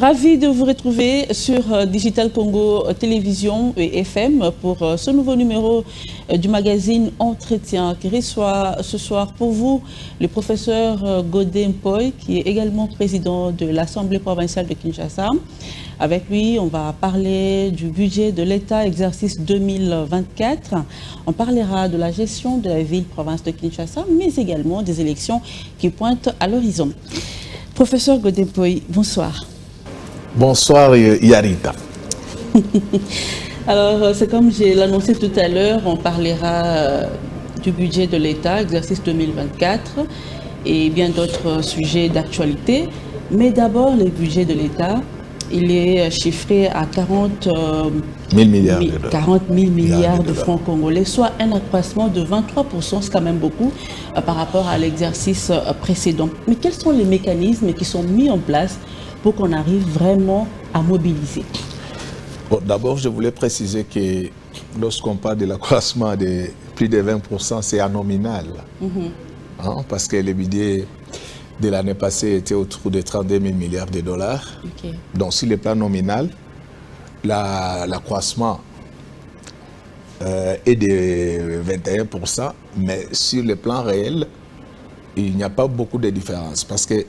Ravi de vous retrouver sur Digital Congo Télévision et FM pour ce nouveau numéro du magazine Entretien qui reçoit ce soir pour vous le professeur Godé Mpoy qui est également président de l'Assemblée provinciale de Kinshasa. Avec lui, on va parler du budget de l'État exercice 2024. On parlera de la gestion de la ville-province de Kinshasa, mais également des élections qui pointent à l'horizon. Professeur Godé Mpoy, bonsoir. Bonsoir Yarita. Alors, c'est comme je l'ai annoncé tout à l'heure, on parlera du budget de l'État, exercice 2024, et bien d'autres sujets d'actualité. Mais d'abord, le budget de l'État, il est chiffré à 40 000 milliards de francs congolais, soit un accroissement de 23%, c'est quand même beaucoup par rapport à l'exercice précédent. Mais quels sont les mécanismes qui sont mis en place pour qu'on arrive vraiment à mobiliser? Bon, d'abord, je voulais préciser que lorsqu'on parle de l'accroissement de plus de 20%, c'est à nominal. Parce que le budget de l'année passée était autour de 32 000 milliards de dollars. Donc, sur le plan nominal, l'accroissement est de 21%, mais sur le plan réel, il n'y a pas beaucoup de différence. Parce que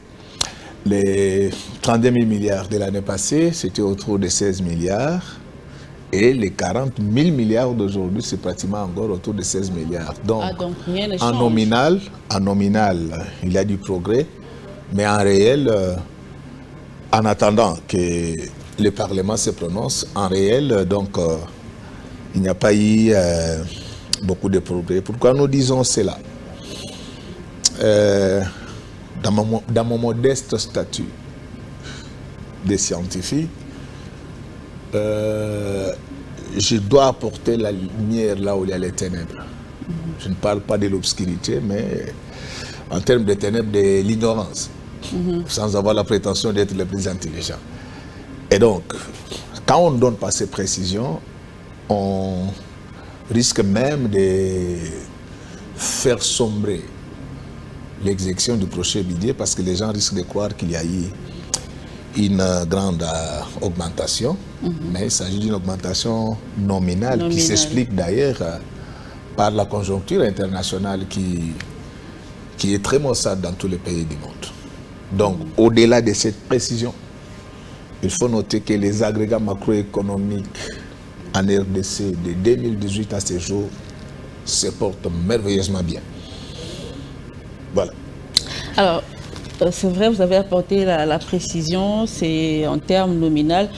les 32 000 milliards de l'année passée, c'était autour de 16 milliards. Et les 40 000 milliards d'aujourd'hui, c'est pratiquement encore autour de 16 milliards. Donc, rien ne en nominal, il y a du progrès. Mais en réel, en attendant que le Parlement se prononce, en réel, donc, il n'y a pas eu beaucoup de progrès. Pourquoi nous disons cela? Dans mon modeste statut de scientifique, je dois apporter la lumière là où il y a les ténèbres. Je ne parle pas de l'obscurité, mais en termes de ténèbres, de l'ignorance, sans avoir la prétention d'être le plus intelligent. Et donc, quand on ne donne pas ces précisions, on risque même de faire sombrer l'exécution du prochain budget parce que les gens risquent de croire qu'il y a eu une grande augmentation, mais il s'agit d'une augmentation nominale qui s'explique d'ailleurs par la conjoncture internationale qui est très maussade dans tous les pays du monde. Donc, au-delà de cette précision, il faut noter que les agrégats macroéconomiques en RDC de 2018 à ce jour se portent merveilleusement bien. Voilà. Alors, c'est vrai, vous avez apporté la précision, c'est en termes nominal.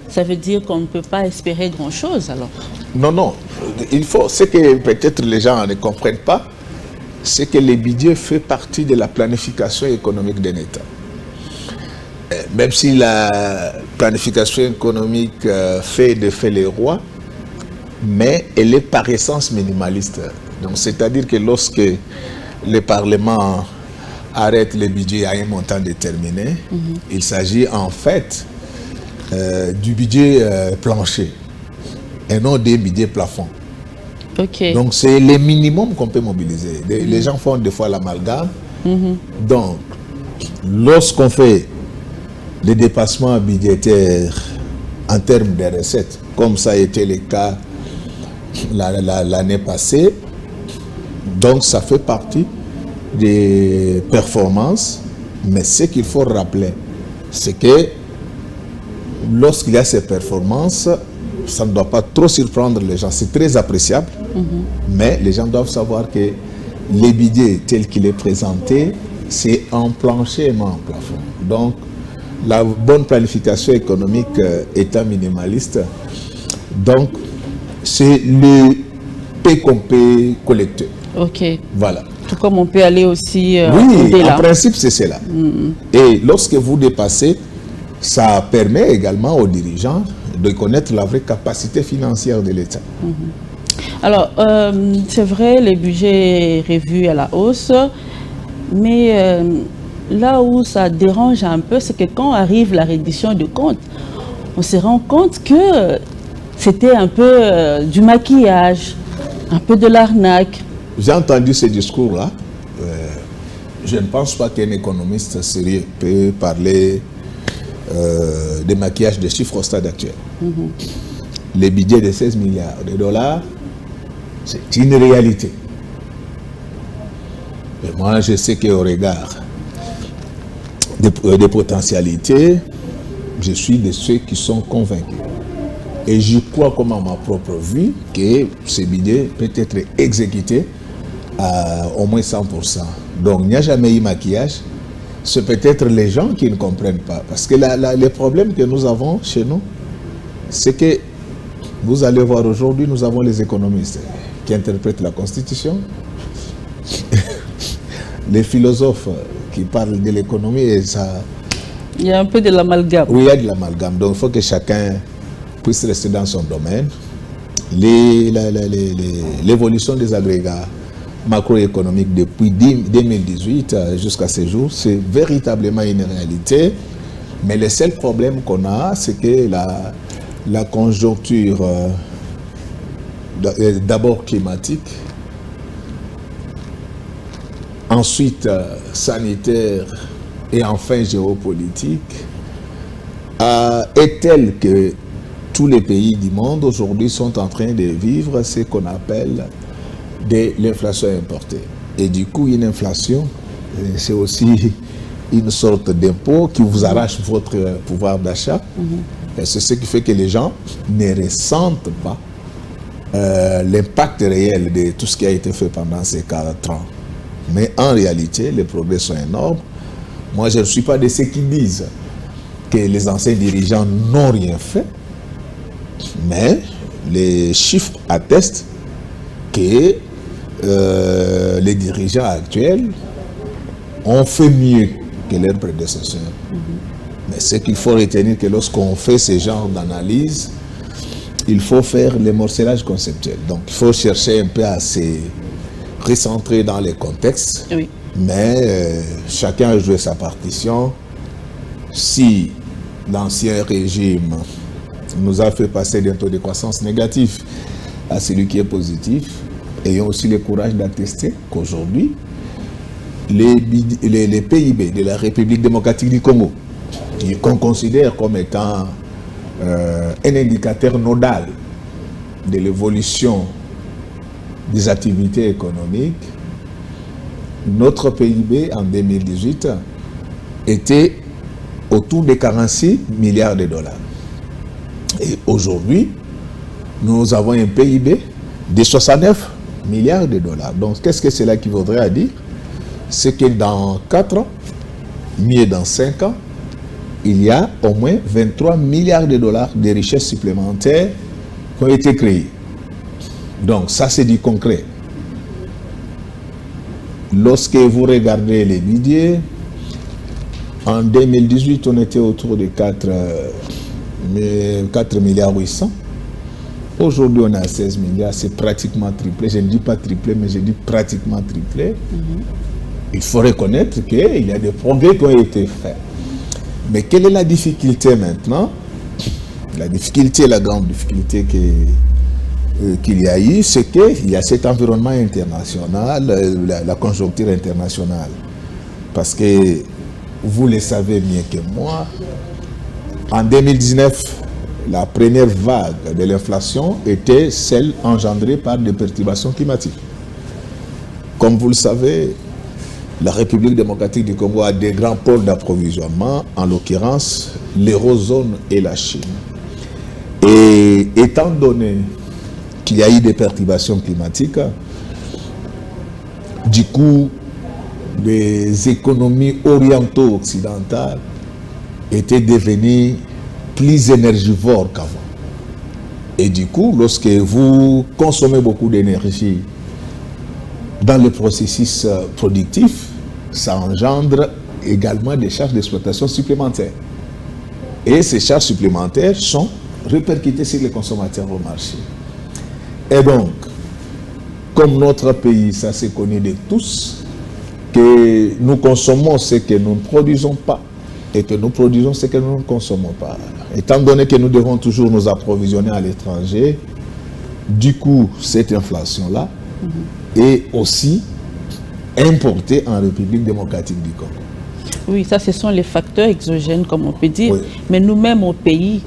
Ça veut dire qu'on ne peut pas espérer grand-chose, alors? Non, non. Il faut, ce que peut-être les gens ne comprennent pas, c'est que le budget fait partie de la planification économique d'un État. Même si la planification économique fait les rois, mais elle est par essence minimaliste. Donc, c'est-à-dire que lorsque le Parlement arrête le budget à un montant déterminé, il s'agit en fait du budget plancher et non des budgets plafonds. Donc c'est le minimum qu'on peut mobiliser. Les gens font des fois l'amalgame. Donc, lorsqu'on fait les dépassements budgétaires en termes de recettes, comme ça a été le cas l'année passée, donc ça fait partie des performances, mais ce qu'il faut rappeler, c'est que lorsqu'il y a ces performances, ça ne doit pas trop surprendre les gens. C'est très appréciable, mais les gens doivent savoir que les budgets tels qu'il est présenté, c'est en plancher et non en plafond. Donc, la bonne planification économique étant minimaliste, donc c'est le paie qu'on peut collecter. Voilà. Tout comme on peut aller aussi oui, en principe, c'est cela. Et lorsque vous dépassez, ça permet également aux dirigeants de connaître la vraie capacité financière de l'État. Alors, c'est vrai, le budget est revu à la hausse, mais là où ça dérange un peu, c'est que quand arrive la reddition de comptes, on se rend compte que c'était un peu du maquillage, un peu de l'arnaque. J'ai entendu ce discours-là. Je ne pense pas qu'un économiste sérieux peut parler maquillages de chiffres au stade actuel. Les budgets de 16 milliards de dollars, c'est une réalité. Et moi, je sais qu'au regard des potentialités, je suis de ceux qui sont convaincus. Et je crois comme à ma propre vie que ce budget peut être exécuté à au moins 100%. Donc, il n'y a jamais eu maquillage. C'est peut-être les gens qui ne comprennent pas. Parce que les problèmes que nous avons chez nous, c'est que vous allez voir aujourd'hui, nous avons les économistes qui interprètent la Constitution, les philosophes qui parlent de l'économie et ça... Il y a un peu de l'amalgame. Oui, il y a de l'amalgame. Donc, il faut que chacun puisse rester dans son domaine. L'évolution des agrégats macroéconomiques depuis 2018 jusqu'à ce jour, c'est véritablement une réalité. Mais le seul problème qu'on a, c'est que la conjoncture, d'abord climatique, ensuite sanitaire et enfin géopolitique, est telle que tous les pays du monde aujourd'hui sont en train de vivre ce qu'on appelle de l'inflation importée. Et du coup, une inflation, c'est aussi une sorte d'impôt qui vous arrache votre pouvoir d'achat. Et c'est ce qui fait que les gens ne ressentent pas l'impact réel de tout ce qui a été fait pendant ces 4 ans. Mais en réalité, les progrès sont énormes. Moi, je ne suis pas de ceux qui disent que les anciens dirigeants n'ont rien fait. Mais les chiffres attestent que les dirigeants actuels ont fait mieux que leurs prédécesseurs. Mais ce qu'il faut retenir, que lorsqu'on fait ce genre d'analyse, il faut faire le morcelage conceptuel. Donc, il faut chercher un peu à se recentrer dans les contextes. Oui. Mais chacun a joué sa partition. Si l'ancien régime nous a fait passer d'un taux de croissance négatif à celui qui est positif, ayons aussi le courage d'attester qu'aujourd'hui, les PIB de la République démocratique du Congo, qu'on considère comme étant un indicateur nodal de l'évolution des activités économiques, notre PIB en 2018 était autour de 46 milliards de dollars. Et aujourd'hui, nous avons un PIB de 69 milliards de dollars. Donc, qu'est-ce que cela qui voudrait dire? C'est que dans 4 ans, mieux dans 5 ans, il y a au moins 23 milliards de dollars de richesses supplémentaires qui ont été créées. Donc, ça, c'est du concret. Lorsque vous regardez les budgets, en 2018, on était autour de 4 milliards 800. Aujourd'hui, on est à 16 milliards, c'est pratiquement triplé. Je ne dis pas triplé, mais je dis pratiquement triplé. Il faut reconnaître qu'il y a des progrès qui ont été faits. Mais quelle est la difficulté maintenant? La difficulté, la grande difficulté qu'il y a eu, c'est qu'il y a cet environnement international, la conjoncture internationale. Parce que vous le savez mieux que moi, en 2019, la première vague de l'inflation était celle engendrée par des perturbations climatiques. Comme vous le savez, la République démocratique du Congo a des grands pôles d'approvisionnement, en l'occurrence l'eurozone et la Chine. Et étant donné qu'il y a eu des perturbations climatiques, du coup, les économies orientaux occidentales étaient devenues plus énergivores qu'avant. Et du coup, lorsque vous consommez beaucoup d'énergie dans le processus productif, ça engendre également des charges d'exploitation supplémentaires. Et ces charges supplémentaires sont répercutées sur les consommateurs au marché. Et donc, comme notre pays, ça s'est connu de tous, que nous consommons ce que nous ne produisons pas et que nous produisons ce que nous ne consommons pas. Étant donné que nous devons toujours nous approvisionner à l'étranger, du coup, cette inflation-là est aussi importée en République démocratique du Congo. Oui, ça, ce sont les facteurs facteurs exogènes, comme on peut dire. Oui. Mais nous-mêmes, au pays,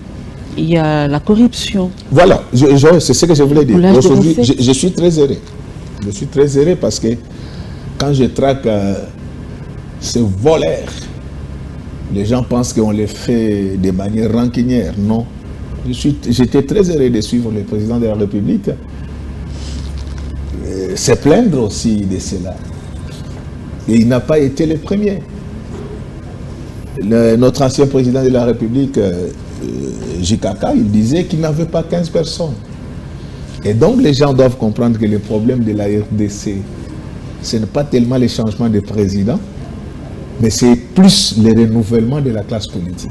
il y a la corruption. Voilà, c'est ce que je voulais dire. Aujourd'hui, je suis très heureux. Je suis très heureux parce que quand je traque ces voleurs, les gens pensent qu'on les fait de manière rancunière. Non. J'étais très heureux de suivre le président de la République. Se plaindre aussi de cela. Et il n'a pas été le premier. Notre ancien président de la République, JKK, il disait qu'il n'avait pas 15 personnes. Et donc les gens doivent comprendre que le problème de la RDC, ce n'est pas tellement les changements de président, mais c'est plus le renouvellement de la classe politique.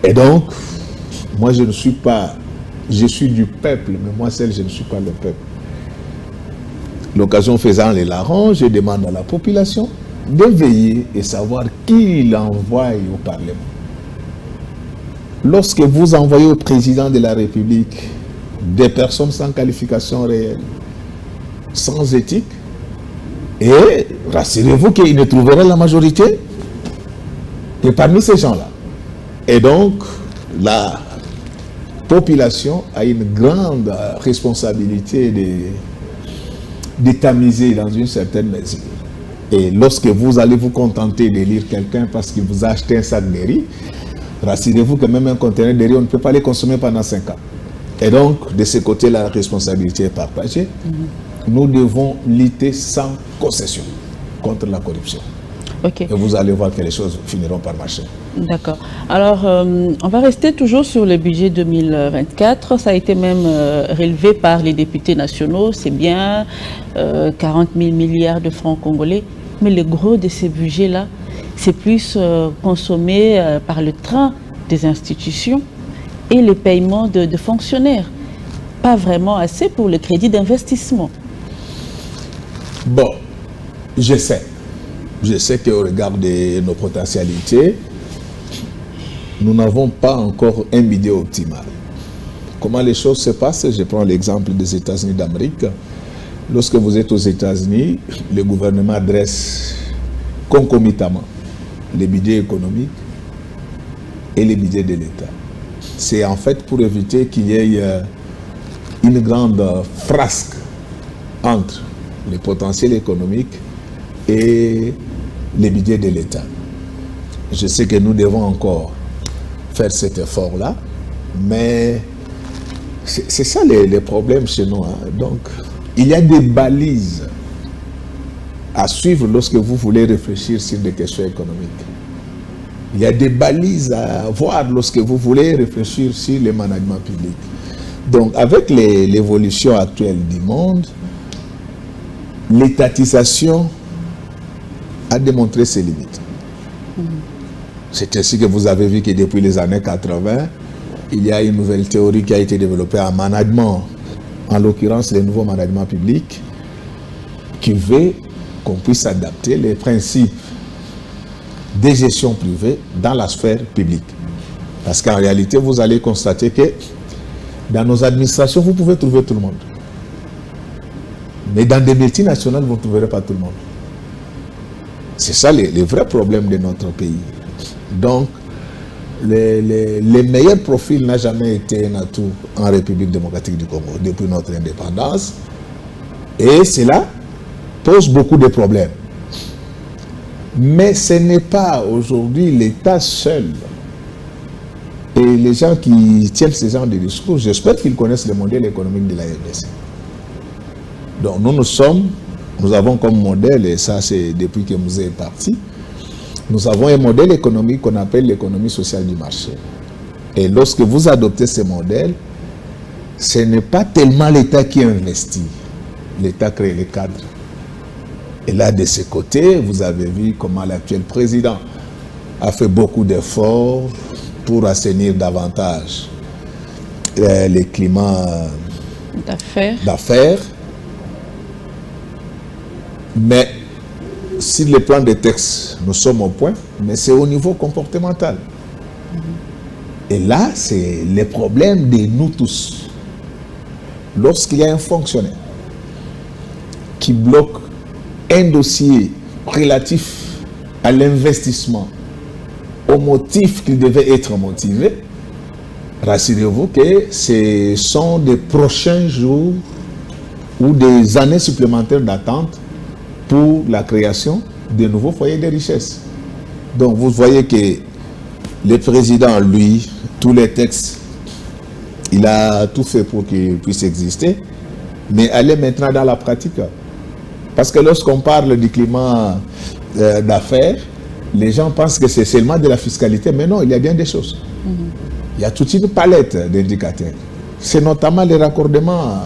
Et donc, moi je ne suis pas, je suis du peuple, mais moi seul je ne suis pas le peuple. L'occasion faisant les larrons, je demande à la population de veiller et savoir qui il envoie au Parlement. Lorsque vous envoyez au président de la République des personnes sans qualification réelle, sans éthique, et rassurez-vous qu'il ne trouverait la majorité que parmi ces gens-là. Et donc, la population a une grande responsabilité de tamiser dans une certaine mesure. Et lorsque vous allez vous contenter de lire quelqu'un parce qu'il vous a acheté un sac de riz, rassurez-vous que même un conteneur de riz, on ne peut pas les consommer pendant 5 ans. Et donc, de ce côté, la responsabilité est partagée. Nous devons lutter sans concession contre la corruption. Okay. Et vous allez voir que les choses finiront par marcher. D'accord. Alors, on va rester toujours sur le budget 2024. Ça a été même relevé par les députés nationaux. C'est bien 40 000 milliards de francs congolais. Mais le gros de ces budgets-là, c'est plus consommé par le train des institutions et le paiement de fonctionnaires. Pas vraiment assez pour le crédit d'investissement. Bon, je sais qu'au regard de nos potentialités, nous n'avons pas encore un budget optimal. Comment les choses se passent? Je prends l'exemple des États-Unis d'Amérique. Lorsque vous êtes aux États-Unis, le gouvernement adresse concomitamment les budgets économiques et les budgets de l'État. C'est en fait pour éviter qu'il y ait une grande frasque entre les potentiels économiques et les budgets de l'État. Je sais que nous devons encore faire cet effort-là, mais c'est ça les problèmes chez nous. Hein. Donc, il y a des balises à suivre lorsque vous voulez réfléchir sur des questions économiques. Il y a des balises à voir lorsque vous voulez réfléchir sur le management public. Donc, avec l'évolution actuelle du monde, l'étatisation a démontré ses limites. C'est ainsi que vous avez vu que depuis les années 80, il y a une nouvelle théorie qui a été développée en management, en l'occurrence le nouveau management public, qui veut qu'on puisse adapter les principes de gestion privée dans la sphère publique. Parce qu'en réalité, vous allez constater que dans nos administrations, vous pouvez trouver tout le monde. Mais dans des multinationales, vous ne trouverez pas tout le monde. C'est ça le vrai problème de notre pays. Donc, le meilleur profil n'a jamais été un atout en République démocratique du Congo depuis notre indépendance. Et cela pose beaucoup de problèmes. Mais ce n'est pas aujourd'hui l'État seul. Et les gens qui tiennent ce genre de discours, j'espère qu'ils connaissent le modèle économique de la RDC. Donc nous avons comme modèle, et ça c'est depuis que Mouzé est parti, nous avons un modèle économique qu'on appelle l'économie sociale du marché. Et lorsque vous adoptez ce modèle, ce n'est pas tellement l'État qui investit. L'État crée les cadres. Et là, de ce côté, vous avez vu comment l'actuel président a fait beaucoup d'efforts pour assainir davantage les climats d'affaires. Mais sur le plan des textes, nous sommes au point, mais c'est au niveau comportemental. Et là, c'est le problème de nous tous. Lorsqu'il y a un fonctionnaire qui bloque un dossier relatif à l'investissement, au motif qu'il devait être motivé, rassurez-vous que ce sont des prochains jours ou des années supplémentaires d'attente pour la création de nouveaux foyers de richesse. Donc vous voyez que le président, lui, tous les textes, il a tout fait pour qu'ils puissent exister, mais aller maintenant dans la pratique. Parce que lorsqu'on parle du climat d'affaires, les gens pensent que c'est seulement de la fiscalité, mais non, il y a bien des choses. Il y a toute une palette d'indicateurs. C'est notamment les raccordements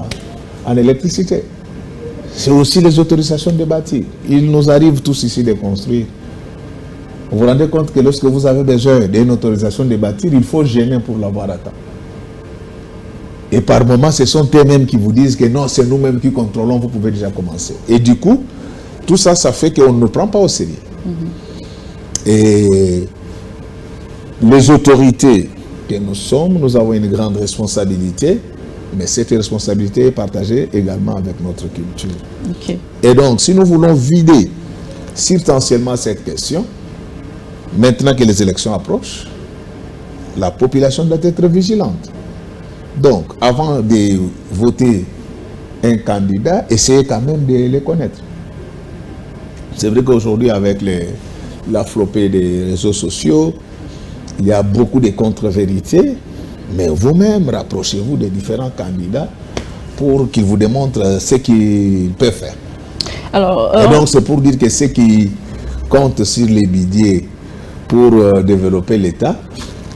en électricité. C'est aussi les autorisations de bâtir. Il nous arrive tous ici de construire. Vous vous rendez compte que lorsque vous avez besoin d'une autorisation de bâtir, il faut gêner pour l'avoir à temps. Et par moments, ce sont eux-mêmes qui vous disent que non, c'est nous-mêmes qui contrôlons, vous pouvez déjà commencer. Et du coup, tout ça, ça fait qu'on ne prend pas au sérieux. Et les autorités que nous sommes, nous avons une grande responsabilité, mais cette responsabilité est partagée également avec notre culture. Okay. Et donc, si nous voulons vider substantiellement cette question, maintenant que les élections approchent, la population doit être vigilante. Donc, avant de voter un candidat, essayez quand même de les connaître. C'est vrai qu'aujourd'hui, avec la flopée des réseaux sociaux, il y a beaucoup de contre-vérités, mais vous-même, rapprochez-vous des différents candidats pour qu'ils vous démontrent ce qu'ils peuvent faire. Alors, et donc, c'est pour dire que ceux qui comptent sur les billets pour développer l'État,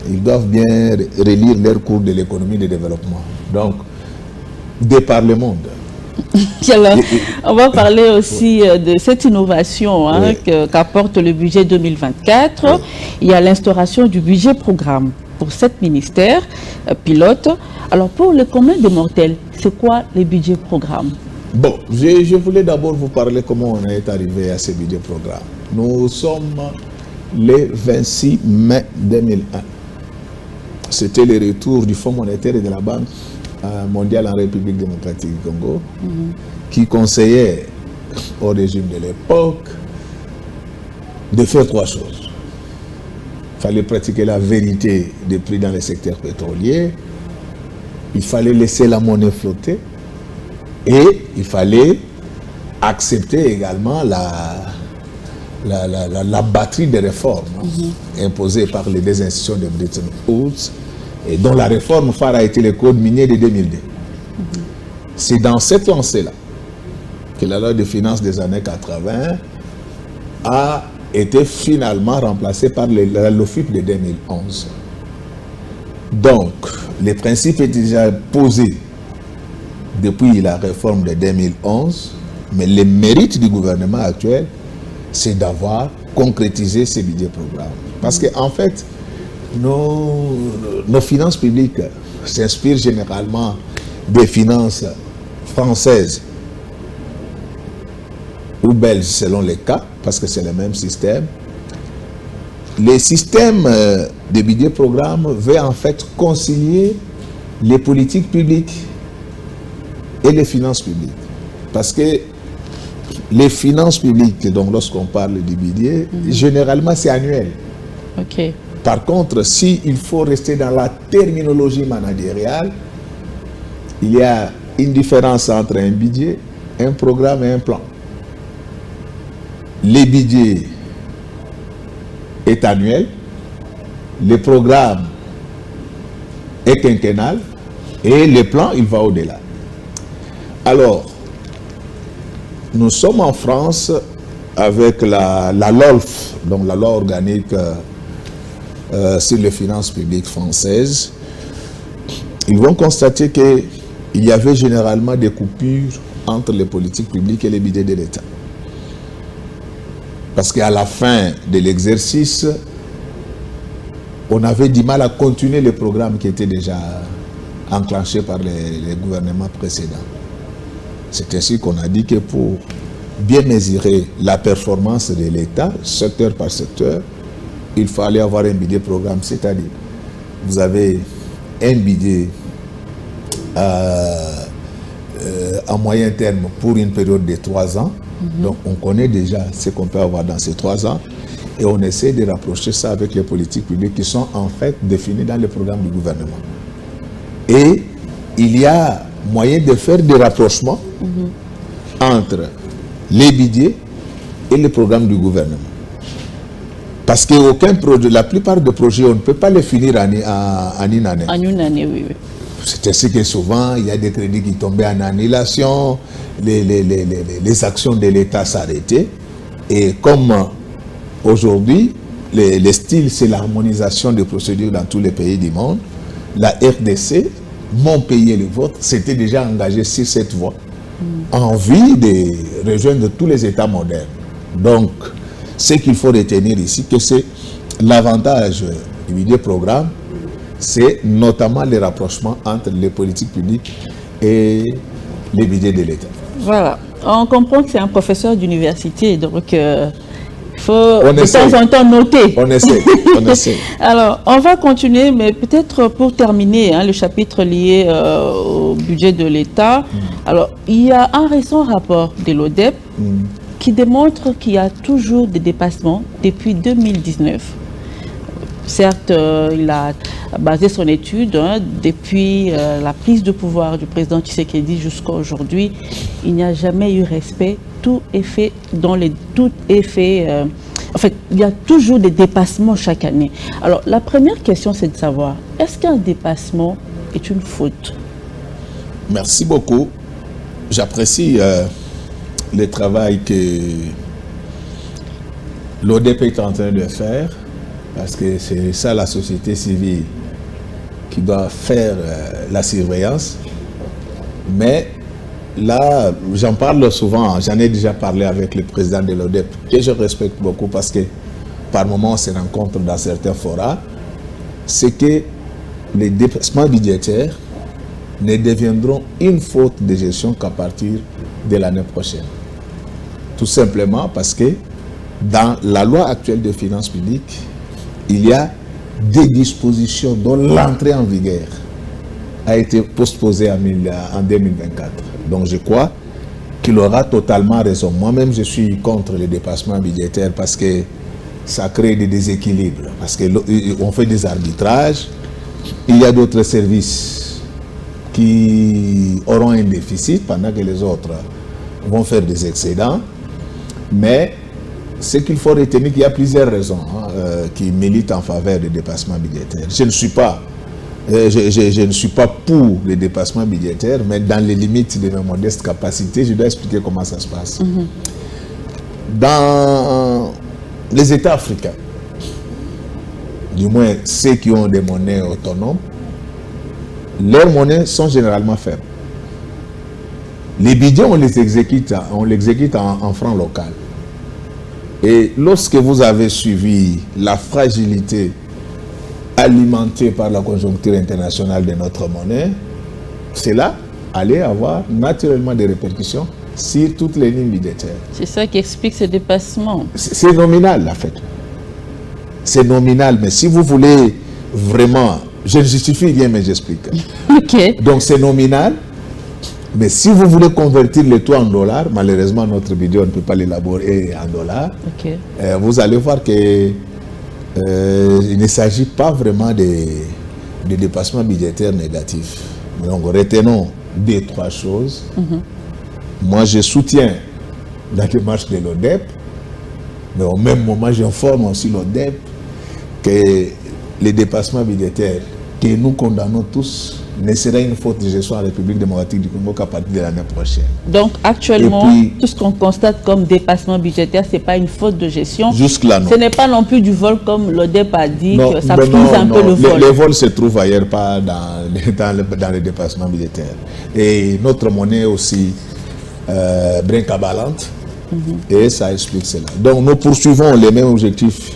ils doivent bien relire leur cours de l'économie de développement. Donc, de par le monde. Alors, on va parler aussi de cette innovation qu'apporte le budget 2024. Oui. Il y a l'instauration du budget programme pour 7 ministères pilotes. Alors, pour le commun des mortels, c'est quoi le budget programme? Bon, je voulais d'abord vous parler comment on est arrivé à ce budget programme. Nous sommes le 26 mai 2001. C'était le retour du Fonds monétaire et de la Banque mondiale en République démocratique du Congo, qui conseillait au régime de l'époque de faire 3 choses. Il fallait pratiquer la vérité des prix dans le secteur pétrolier, il fallait laisser la monnaie flotter et il fallait accepter également la batterie de réformes imposées par les deux institutions de Bretton Woods, et dont la réforme phare a été le code minier de 2002. C'est dans cette lancée-là que la loi de finances des années 80 a été finalement remplacée par la LOFIP de 2011. Donc, les principes étaient déjà posés depuis la réforme de 2011, mais le mérite du gouvernement actuel, c'est d'avoir concrétisé ces budgets programmes. Parce qu'en fait, nos finances publiques s'inspirent généralement des finances françaises ou belges selon les cas, parce que c'est le même système. Les systèmes de budget programme veulent en fait concilier les politiques publiques et les finances publiques. Parce que les finances publiques, donc lorsqu'on parle du budget, généralement c'est annuel. Okay. Par contre, s'il faut rester dans la terminologie managériale, il y a une différence entre un budget, un programme et un plan. Le budget est annuel, le programme est quinquennal et le plan, il va au-delà. Alors, nous sommes en France avec la LOLF, donc la loi organique sur les finances publiques françaises. Ils vont constater qu'il y avait généralement des coupures entre les politiques publiques et les budgets de l'État. Parce qu'à la fin de l'exercice, on avait du mal à continuer les programmes qui étaient déjà enclenchés par les gouvernements précédents. C'est ainsi qu'on a dit que pour bien mesurer la performance de l'État, secteur par secteur, il fallait avoir un budget programme, c'est-à-dire vous avez un budget à moyen terme pour une période de 3 ans. Donc on connaît déjà ce qu'on peut avoir dans ces 3 ans. Et on essaie de rapprocher ça avec les politiques publiques qui sont en fait définies dans le programme du gouvernement. Et il y a moyen de faire des rapprochements entre les budgets et le programme du gouvernement. Parce que aucun projet, la plupart des projets, on ne peut pas les finir en une année. En une année, oui. C'est ainsi que souvent, il y a des crédits qui tombaient en annulation, les actions de l'État s'arrêtaient. Et comme aujourd'hui, le style, c'est l'harmonisation des procédures dans tous les pays du monde, la RDC, mon pays et le vôtre, s'était déjà engagé sur cette voie en vue de rejoindre tous les États modernes. Donc, ce qu'il faut retenir ici, que c'est l'avantage du budget programme, c'est notamment les rapprochements entre les politiques publiques et les budgets de l'État. Voilà. On comprend que c'est un professeur d'université, donc il faut de temps en temps noter. On essaie, on essaie. Alors, on va continuer, mais peut-être pour terminer le chapitre lié au budget de l'État. Alors, il y a un récent rapport de l'ODEP qui démontre qu'il y a toujours des dépassements depuis 2019. Certes, il a basé son étude depuis la prise de pouvoir du président Tshisekedi jusqu'à aujourd'hui. Il n'y a jamais eu respect. Tout est fait dans les... Tout est fait... en fait, il y a toujours des dépassements chaque année. Alors, la première question, c'est de savoir, est-ce qu'un dépassement est une faute? Merci beaucoup. J'apprécie le travail que l'ODEP est en train de faire, parce que c'est ça la société civile qui doit faire la surveillance. Mais là, j'en parle souvent, j'en ai déjà parlé avec le président de l'ODEP, que je respecte beaucoup parce que par moments on se rencontre dans certains forats, c'est que les dépassements budgétaires ne deviendront une faute de gestion qu'à partir de l'année prochaine. Tout simplement parce que dans la loi actuelle de finances publiques, il y a des dispositions dont l'entrée en vigueur a été postposée en 2024. Donc je crois qu'il aura totalement raison. Moi-même, je suis contre les dépassements budgétaires parce que ça crée des déséquilibres. Parce qu'on fait des arbitrages. Il y a d'autres services qui auront un déficit pendant que les autres vont faire des excédents. Mais ce qu'il faut retenir, qu'il y a plusieurs raisons qui militent en faveur des dépassements budgétaires. Je ne suis pas pour les dépassements budgétaires, mais dans les limites de mes modestes capacités, je dois expliquer comment ça se passe. Dans les États africains, du moins ceux qui ont des monnaies autonomes, leurs monnaies sont généralement faibles. Les budgets, on les exécute en francs locaux. Et lorsque vous avez suivi la fragilité alimentée par la conjoncture internationale de notre monnaie, cela allait avoir naturellement des répercussions sur toutes les lignes budgétaires. C'est ça qui explique ce dépassement. C'est nominal, en fait. C'est nominal, mais si vous voulez vraiment... Je ne justifie rien, mais j'explique. Ok. Donc c'est nominal, mais si vous voulez convertir le tout en dollars, malheureusement notre budget, on ne peut pas l'élaborer en dollars. Okay. Vous allez voir que il ne s'agit pas vraiment de dépassements budgétaires négatifs. Donc retenons deux, trois choses. Moi, je soutiens la démarche de l'ODEP, mais au même moment, j'informe aussi l'ODEP que les dépassements budgétaires que nous condamnons tous ne sera une faute de gestion en République démocratique du Congo qu'à partir de l'année prochaine. Donc actuellement, tout ce qu'on constate comme dépassement budgétaire, ce n'est pas une faute de gestion. Jusque-là, non. Ce n'est pas non plus du vol comme l'ODEP a dit, que ça frise un peu le vol. Les vols se trouvent ailleurs, pas dans les dépassements budgétaires. Et notre monnaie est aussi brincabalante, et ça explique cela. Donc nous poursuivons les mêmes objectifs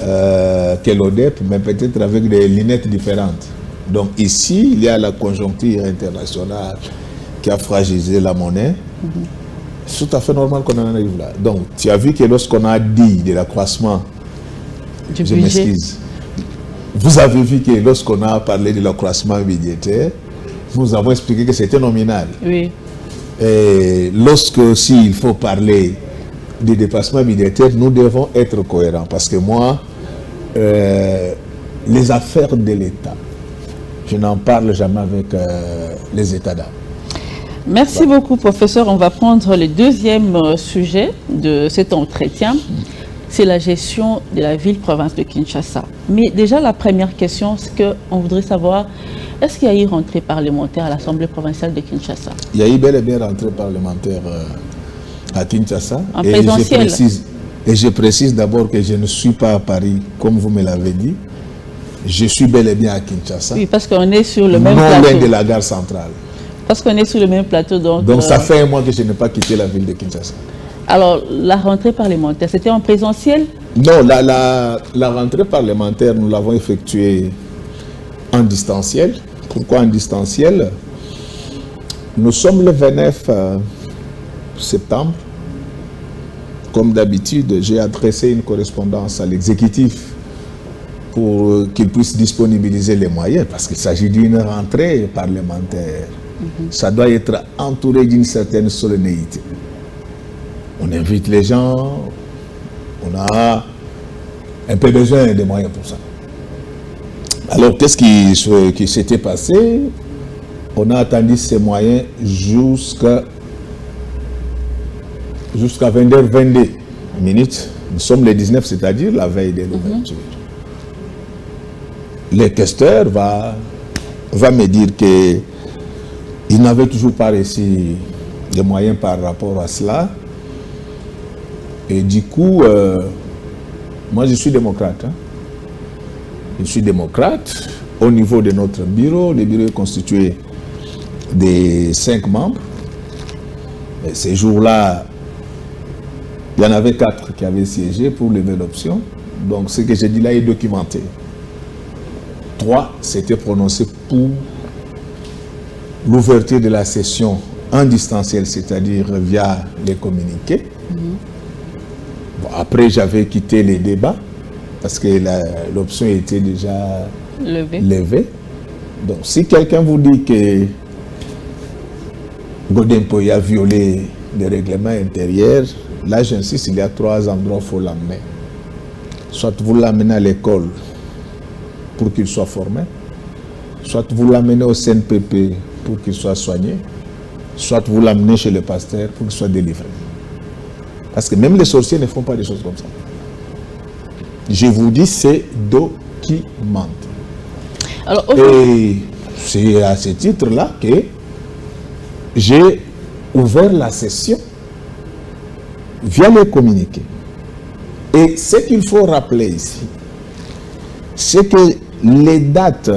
que l'ODEP, mais peut-être avec des lunettes différentes. Donc ici, il y a la conjoncture internationale qui a fragilisé la monnaie. C'est tout à fait normal qu'on en arrive là. Donc tu as vu que lorsqu'on a dit de l'accroissement, je m'excuse, vous avez vu que lorsqu'on a parlé de l'accroissement budgétaire, nous avons expliqué que c'était nominal. Oui. Et lorsque aussi il faut parler des dépassements budgétaires, nous devons être cohérents. Parce que moi, les affaires de l'État, je n'en parle jamais avec les États d'âme. Merci beaucoup, professeur. On va prendre le deuxième sujet de cet entretien. C'est la gestion de la ville-province de Kinshasa. Mais déjà, la première question, c'est qu'on voudrait savoir, est-ce qu'il y a eu rentrée parlementaire à l'Assemblée provinciale de Kinshasa? Il y a eu bel et bien rentrée parlementaire à Kinshasa. En présentiel. Et je précise d'abord que je ne suis pas à Paris, comme vous me l'avez dit. Je suis bel et bien à Kinshasa. Oui, parce qu'on est sur le même plateau. Non loin de la gare centrale. Parce qu'on est sur le même plateau. Donc ça fait un mois que je n'ai pas quitté la ville de Kinshasa. Alors, la rentrée parlementaire, c'était en présentiel? Non, la rentrée parlementaire, nous l'avons effectuée en distanciel. Pourquoi en distanciel? Nous sommes le 29 septembre. Comme d'habitude, j'ai adressé une correspondance à l'exécutif pour qu'il puisse disponibiliser les moyens, parce qu'il s'agit d'une rentrée parlementaire. Ça doit être entouré d'une certaine solennité. On invite les gens, on a un peu besoin de moyens pour ça. Alors, qu'est-ce qui s'était passé? On a attendu ces moyens jusqu'à 22h22. Nous sommes les 19, c'est-à-dire la veille de l'ouverture. Le questeur va me dire qu'il n'avait toujours pas reçu de moyens par rapport à cela. Et du coup, moi je suis démocrate. Je suis démocrate. Au niveau de notre bureau, le bureau est constitué de 5 membres. Et ces jours-là, il y en avait 4 qui avaient siégé pour lever l'option. Donc ce que j'ai dit là est documenté. 3 s'étaient prononcés pour l'ouverture de la session en distanciel, c'est-à-dire via les communiqués. Bon, après, j'avais quitté les débats parce que l'option était déjà levée. Donc, si quelqu'un vous dit que Godin Poya a violé les règlements intérieurs, là, j'insiste, il y a 3 endroits où il faut l'amener. Soit vous l'amenez à l'école pour qu'il soit formé, soit vous l'amenez au CNPP pour qu'il soit soigné, soit vous l'amenez chez le pasteur pour qu'il soit délivré. Parce que même les sorciers ne font pas des choses comme ça. Je vous dis, c'est documenté. Alors, et c'est à ce titre-là que j'ai ouvert la session via les communiqués. Et ce qu'il faut rappeler ici, c'est que les dates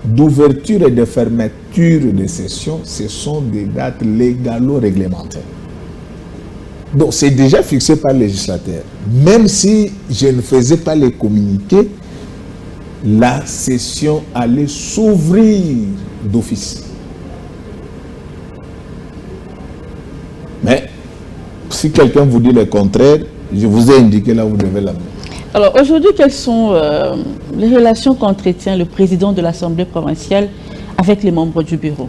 d'ouverture et de fermeture de session, ce sont des dates légalo-réglementaires. Donc c'est déjà fixé par le législateur. Même si je ne faisais pas les communiqués, la session allait s'ouvrir d'office. Mais si quelqu'un vous dit le contraire, je vous ai indiqué là où vous devez l'amener. Alors aujourd'hui, quelles sont les relations qu'entretient le président de l'Assemblée provinciale avec les membres du bureau?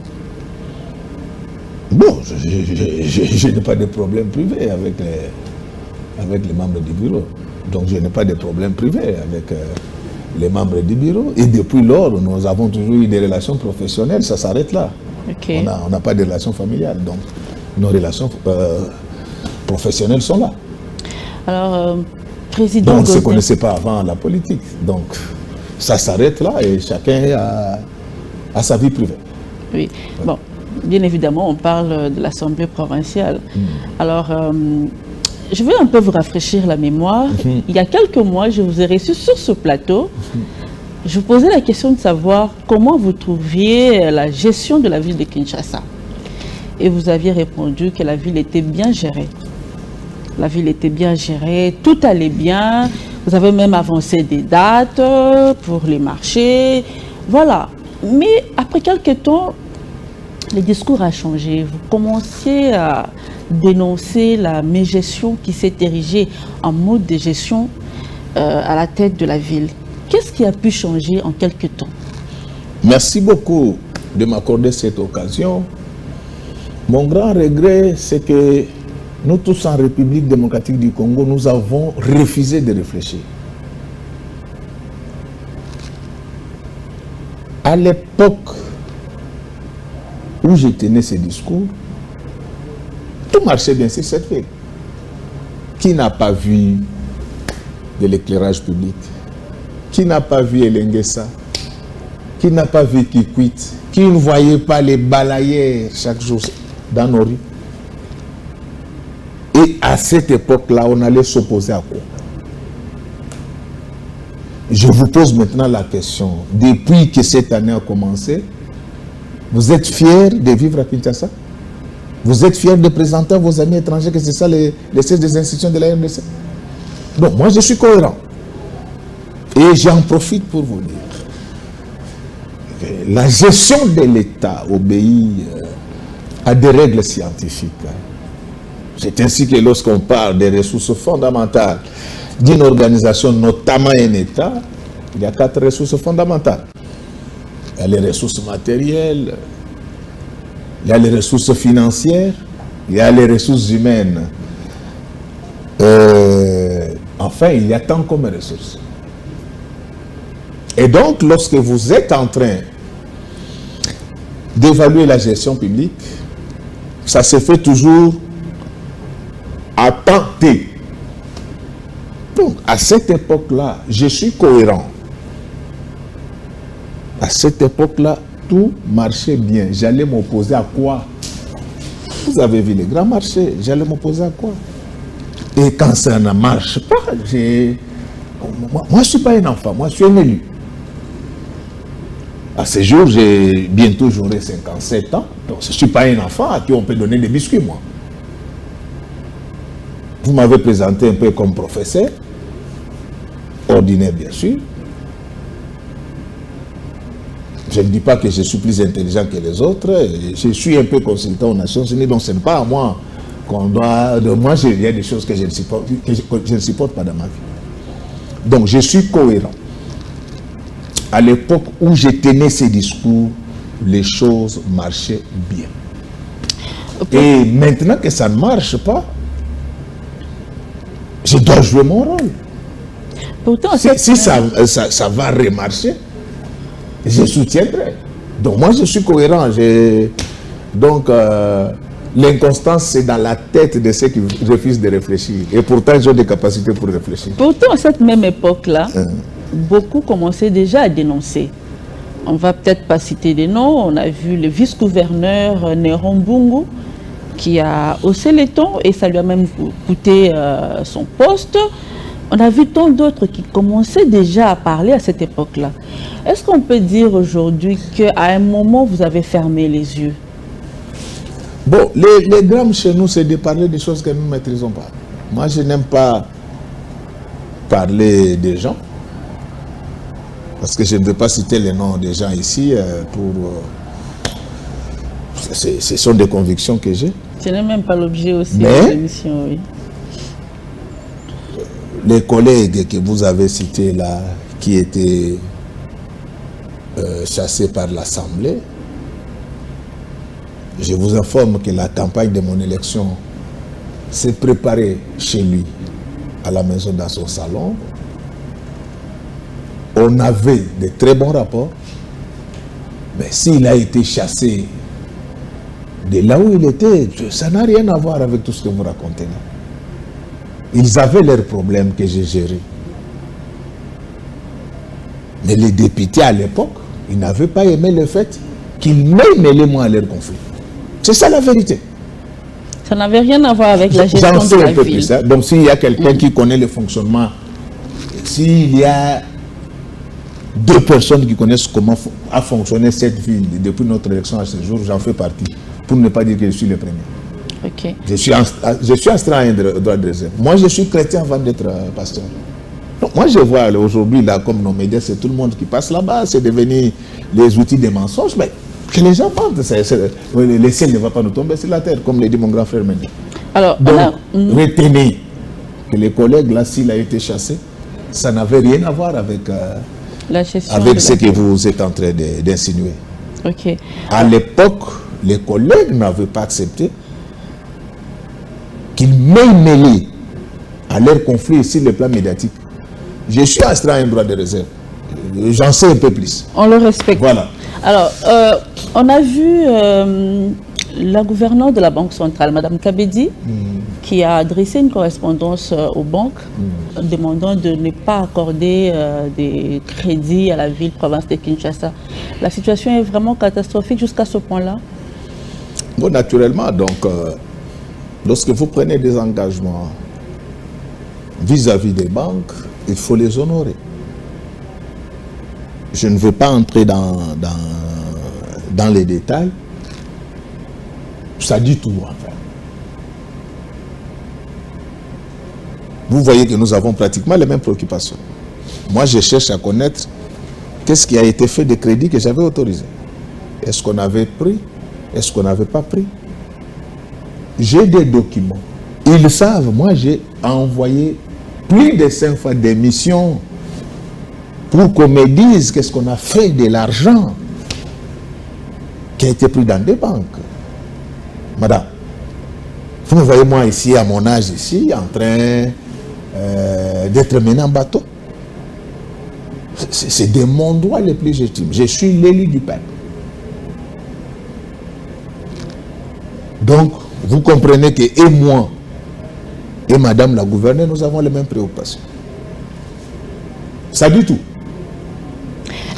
Bon, je n'ai pas de problème privé avec les membres du bureau. Donc je n'ai pas de problème privé avec les membres du bureau. Et depuis lors, nous avons toujours eu des relations professionnelles, ça s'arrête là. Okay. On n'a pas de relations familiales. Donc nos relations professionnelles sont là. Alors, président donc, on ne se connaissait pas avant la politique. Donc, ça s'arrête là et chacun a sa vie privée. Oui. Ouais. Bon, bien évidemment, on parle de l'Assemblée provinciale. Alors, je vais un peu vous rafraîchir la mémoire. Il y a quelques mois, je vous ai reçu sur ce plateau. Je vous posais la question de savoir comment vous trouviez la gestion de la ville de Kinshasa. Et vous aviez répondu que la ville était bien gérée. La ville était bien gérée, tout allait bien. Vous avez même avancé des dates pour les marchés. Voilà. Mais après quelques temps, le discours a changé. Vous commenciez à dénoncer la mégestion qui s'est érigée en mode de gestion à la tête de la ville. Qu'est-ce qui a pu changer en quelques temps? Merci beaucoup de m'accorder cette occasion. Mon grand regret, c'est que nous tous en République démocratique du Congo, nous avons refusé de réfléchir. À l'époque où je tenais ces discours, tout marchait bien sur cette ville. Qui n'a pas vu de l'éclairage public? Qui n'a pas vu Elengesa? Qui n'a pas vu Kikwit? Qui ne voyait pas les balayeurs chaque jour dans nos rues? Et à cette époque-là, on allait s'opposer à quoi? Je vous pose maintenant la question. Depuis que cette année a commencé, vous êtes fiers de vivre à Kinshasa? Vous êtes fiers de présenter à vos amis étrangers que c'est ça les sièges des institutions de la RDC? Donc, moi, je suis cohérent. Et j'en profite pour vous dire que la gestion de l'État obéit à des règles scientifiques. C'est ainsi que lorsqu'on parle des ressources fondamentales d'une organisation, notamment un État, il y a 4 ressources fondamentales. Il y a les ressources matérielles, il y a les ressources financières, il y a les ressources humaines. Enfin, il y a tant comme ressources. Et donc, lorsque vous êtes en train d'évaluer la gestion publique, ça se fait toujours à tenter. Donc, à cette époque-là, je suis cohérent. À cette époque-là, tout marchait bien. J'allais m'opposer à quoi? Vous avez vu les grands marchés, j'allais m'opposer à quoi? Et quand ça ne marche pas, moi je ne suis pas un enfant, moi je suis un élu. À ce jour, bientôt j'aurai 57 ans, donc je ne suis pas un enfant à qui on peut donner des biscuits, moi. Vous m'avez présenté un peu comme professeur, ordinaire bien sûr. Je ne dis pas que je suis plus intelligent que les autres, je suis un peu consultant aux Nations Unies, donc ce n'est pas à moi qu'on doit... Moi, il y a des choses que je ne supporte pas dans ma vie. Donc, je suis cohérent. À l'époque où je tenais ces discours, les choses marchaient bien. Et maintenant que ça ne marche pas, je dois jouer mon rôle. Pourtant, si ça va remarcher, je soutiendrai. Donc moi je suis cohérent. Donc l'inconstance c'est dans la tête de ceux qui refusent de réfléchir. Et pourtant ils ont des capacités pour réfléchir. Pourtant à cette même époque-là, beaucoup commençaient déjà à dénoncer. On va peut-être pas citer des noms. On a vu le vice-gouverneur Néron Mbungu qui a haussé les tons et ça lui a même coûté son poste. On a vu tant d'autres qui commençaient déjà à parler à cette époque-là. Est-ce qu'on peut dire aujourd'hui qu'à un moment, vous avez fermé les yeux? Bon, les drames chez nous, c'est de parler des choses que nous ne maîtrisons pas. Moi, je n'aime pas parler des gens, parce que je ne veux pas citer les noms des gens ici, ce sont des convictions que j'ai. Ce n'est même pas l'objet aussi de l'émission, oui. Les collègues que vous avez cités là, qui étaient chassés par l'Assemblée, je vous informe que la campagne de mon élection s'est préparée chez lui, à la maison, dans son salon. On avait de très bons rapports, mais s'il a été chassé de là où il était, ça n'a rien à voir avec tout ce que vous racontez là. Ils avaient leurs problèmes que j'ai gérés. Mais les députés à l'époque, ils n'avaient pas aimé le fait qu'ils m'aient mêlé moi à leur conflit. C'est ça la vérité. Ça n'avait rien à voir avec la gestion de la ville. Plus, hein. Donc s'il y a quelqu'un qui connaît le fonctionnement, s'il y a 2 personnes qui connaissent comment a fonctionné cette ville depuis notre élection à ce jour, j'en fais partie. Pour ne pas dire que je suis le premier. Okay. Je suis astreint à un droit de réserve. Moi, je suis chrétien avant d'être pasteur. Donc, moi, je vois aujourd'hui, là, comme nos médias, c'est tout le monde qui passe là-bas, c'est devenu les outils des mensonges, mais que les gens mentent. Le ciel ne va pas nous tomber sur la terre, comme l'a dit mon grand frère Mendy. Alors, donc, retenez que les collègues, là, s'il a été chassé, ça n'avait rien à voir avec, ce que vous êtes en train d'insinuer. Okay. À l'époque, les collègues n'avaient pas accepté qu'ils m'aient mêlé à leur conflit sur le plan médiatique, je suis astreint à un droit de réserve. J'en sais un peu plus. On le respecte. Voilà. Alors, on a vu la gouverneure de la Banque centrale, Mme Kabedi, qui a adressé une correspondance aux banques demandant de ne pas accorder des crédits à la ville-province de Kinshasa. La situation est vraiment catastrophique jusqu'à ce point-là? Bon, naturellement, donc, lorsque vous prenez des engagements vis-à-vis des banques, il faut les honorer. Je ne veux pas entrer dans les détails. Ça dit tout, enfin. Vous voyez que nous avons pratiquement les mêmes préoccupations. Moi, je cherche à connaître qu'est-ce qui a été fait des crédits que j'avais autorisés. Est-ce qu'on avait pris? Est-ce qu'on n'avait pas pris? J'ai des documents. Ils le savent. Moi, j'ai envoyé plus de 5 fois des missions pour qu'on me dise qu'est-ce qu'on a fait de l'argent qui a été pris dans des banques. Madame, vous me voyez moi ici, à mon âge ici, en train d'être mené en bateau. C'est de mon droit le plus légitime. Je suis l'élu du peuple. Donc, vous comprenez que et moi, et madame la gouverneure, nous avons les mêmes préoccupations. Ça dit tout.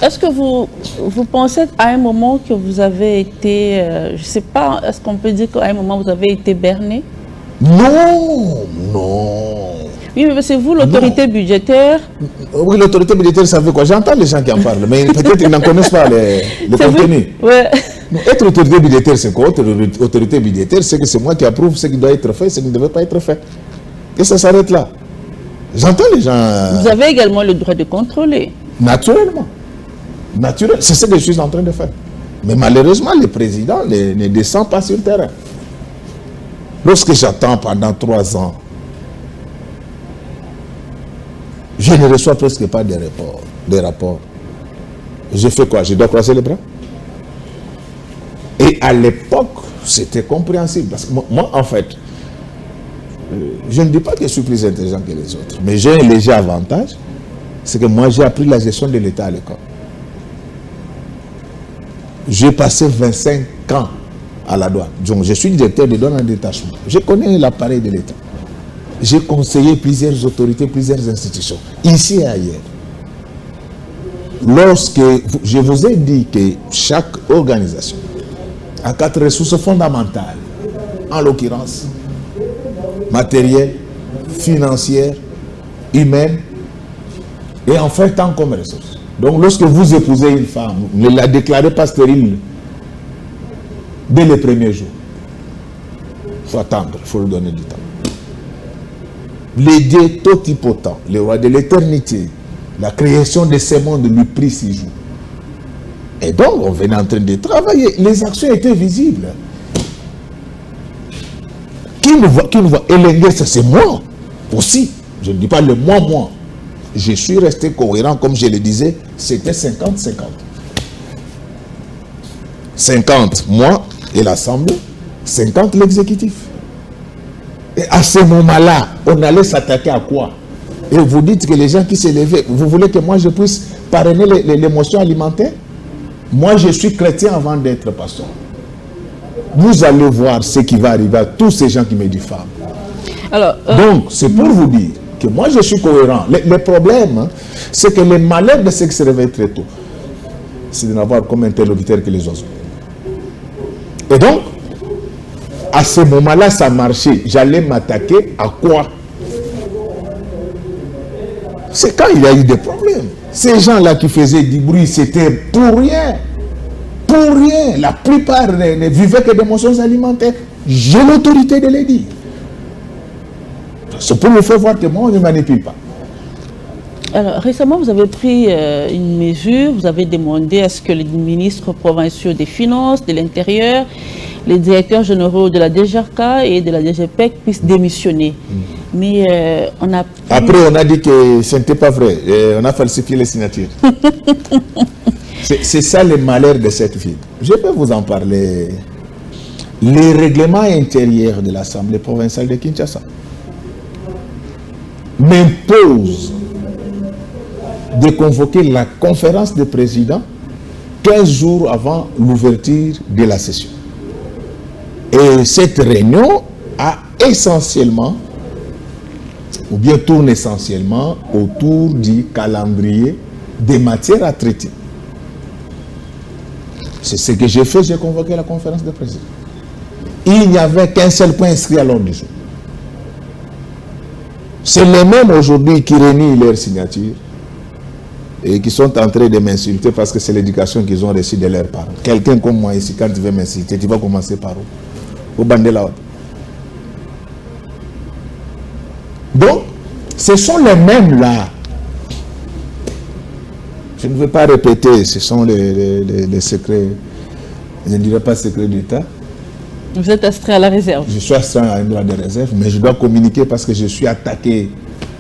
Est-ce que vous pensez à un moment que vous avez été, je ne sais pas, est-ce qu'on peut dire qu'à un moment vous avez été berné? Non, non. Oui, mais c'est vous l'autorité budgétaire. Oui, l'autorité budgétaire, ça veut quoi? J'entends les gens qui en parlent, mais peut-être qu'ils n'en connaissent pas le contenu. Ouais. Être autorité budgétaire, c'est quoi? Autorité budgétaire, c'est que c'est moi qui approuve ce qui doit être fait, ce qui ne devait pas être fait. Et ça s'arrête là. J'entends les gens... Vous avez également le droit de contrôler. Naturellement. Naturellement. C'est ce que je suis en train de faire. Mais malheureusement, le président ne descend pas sur le terrain. Lorsque j'attends pendant 3 ans, je ne reçois presque pas de rapports. Je fais quoi? Je dois croiser les bras? Et à l'époque, c'était compréhensible. Parce que moi, en fait, je ne dis pas que je suis plus intelligent que les autres, mais j'ai un léger avantage, c'est que moi, j'ai appris la gestion de l'État à l'école. J'ai passé 25 ans à la douane. Donc, je suis directeur de douane en détachement. Je connais l'appareil de l'État. J'ai conseillé plusieurs autorités, plusieurs institutions, ici et ailleurs. Lorsque je vous ai dit que chaque organisation a 4 ressources fondamentales, en l'occurrence matérielles, financières, humaines, et en fait tant comme ressources. Donc lorsque vous épousez une femme, ne la déclarez pas stérile dès les premiers jours. Il faut attendre, il faut lui donner du temps. Les dieux totipotents, le roi de l'éternité, la création de ce monde lui prit 6 jours. Et donc, on venait en train de travailler. Les actions étaient visibles. Qui nous voit élenguer, c'est moi aussi. Je ne dis pas le moi. Je suis resté cohérent, comme je le disais, c'était 50-50. 50 moi et l'Assemblée, 50 l'exécutif. Et à ce moment-là, on allait s'attaquer à quoi? Et vous dites que les gens qui s'élevaient, vous voulez que moi je puisse parrainer l'émotion alimentaire? Moi je suis chrétien avant d'être pasteur. Vous allez voir ce qui va arriver à tous ces gens qui me diffament. Alors, donc, c'est pour vous dire que moi je suis cohérent. Le problème, hein, c'est que le malheur de ceux qui se réveillent très tôt, c'est de n'avoir comme interlocuteur que les oiseaux. Et donc, à ce moment-là, ça marchait. J'allais m'attaquer à quoi? C'est quand il y a eu des problèmes. Ces gens-là qui faisaient du bruit, c'était pour rien. Pour rien. La plupart ne vivaient que d'émotions alimentaires. J'ai l'autorité de les dire. C'est pour me faire voir que moi, on ne manipule pas. Alors, récemment, vous avez pris une mesure. Vous avez demandé à ce que les ministres provinciaux des Finances, de l'Intérieur, les directeurs généraux de la DGRK et de la DGPEC puissent démissionner. Mais on a... Après, on a dit que ce n'était pas vrai. Et on a falsifié les signatures. C'est ça le malheur de cette ville. Je peux vous en parler les règlements intérieurs de l'Assemblée provinciale de Kinshasa m'imposent de convoquer la conférence des présidents 15 jours avant l'ouverture de la session. Et cette réunion a essentiellement, ou bien tourne essentiellement autour du calendrier des matières à traiter. C'est ce que j'ai fait, j'ai convoqué la conférence des présidents. Il n'y avait qu'un seul point inscrit à l'ordre du jour. C'est les mêmes aujourd'hui qui renient leur signature et qui sont en train de m'insulter parce que c'est l'éducation qu'ils ont reçue de leurs parents. Quelqu'un comme moi ici, quand tu veux m'insulter, tu vas commencer par où? Au Bandela. Donc, ce sont les mêmes là. Je ne veux pas répéter, ce sont les secrets, je ne dirais pas secrets d'État. Vous êtes astreint à la réserve. Je suis astreint à un droit de réserve, mais je dois communiquer parce que je suis attaqué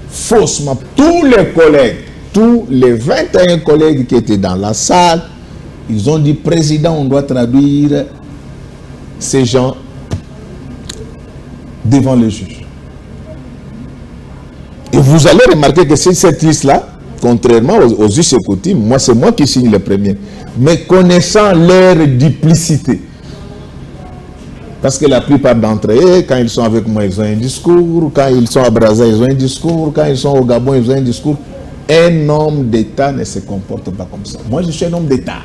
faussement. Tous les collègues, tous les 21 collègues qui étaient dans la salle, ils ont dit, président, on doit traduire ces gens devant le juge. Et vous allez remarquer que cette liste-là, contrairement aux us et coutumes, moi c'est moi qui signe le premier. Mais connaissant leur duplicité, parce que la plupart d'entre eux, quand ils sont avec moi, ils ont un discours. Quand ils sont à Brazza, ils ont un discours. Quand ils sont au Gabon, ils ont un discours. Un homme d'État ne se comporte pas comme ça. Moi, je suis un homme d'État.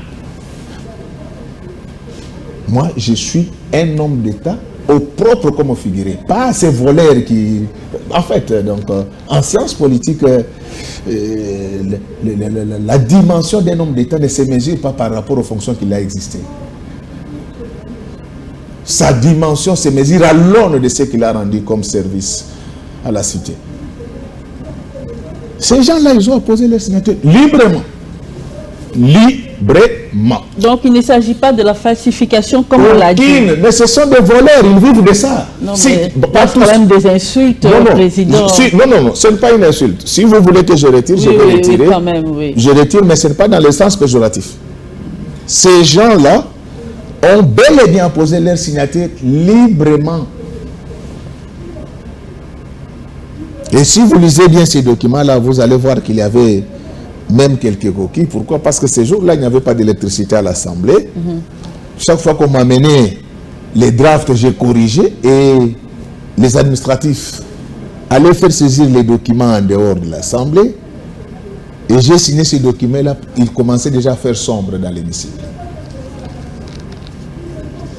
Moi, je suis un homme d'État au propre comme au figuré. Pas ces voleurs qui... En fait, donc, en sciences politiques, la dimension d'un homme d'État ne se mesure pas par rapport aux fonctions qu'il a existées. Sa dimension se mesure à l'aune de ce qu'il a rendu comme service à la cité. Ces gens-là, ils ont apposé leur signature librement. Librement. Donc, il ne s'agit pas de la falsification comme on l'a dit. Mais ce sont des voleurs, ils vivent de ça. Non, mais pas quand même des insultes au président. Non, ce n'est pas une insulte. Si vous voulez que je retire, je vais retirer. Oui, quand même, oui. Je retire, mais ce n'est pas dans le sens péjoratif. Ces gens-là ont bel et bien posé leur signature librement. Et si vous lisez bien ces documents-là, vous allez voir qu'il y avait même quelques coquilles. Pourquoi? Parce que ces jours-là, il n'y avait pas d'électricité à l'Assemblée. Chaque fois qu'on m'a mené les drafts, j'ai corrigé et les administratifs allaient faire saisir les documents en dehors de l'Assemblée. Et j'ai signé ces documents-là, ils commençaient déjà à faire sombre dans l'hémicycle.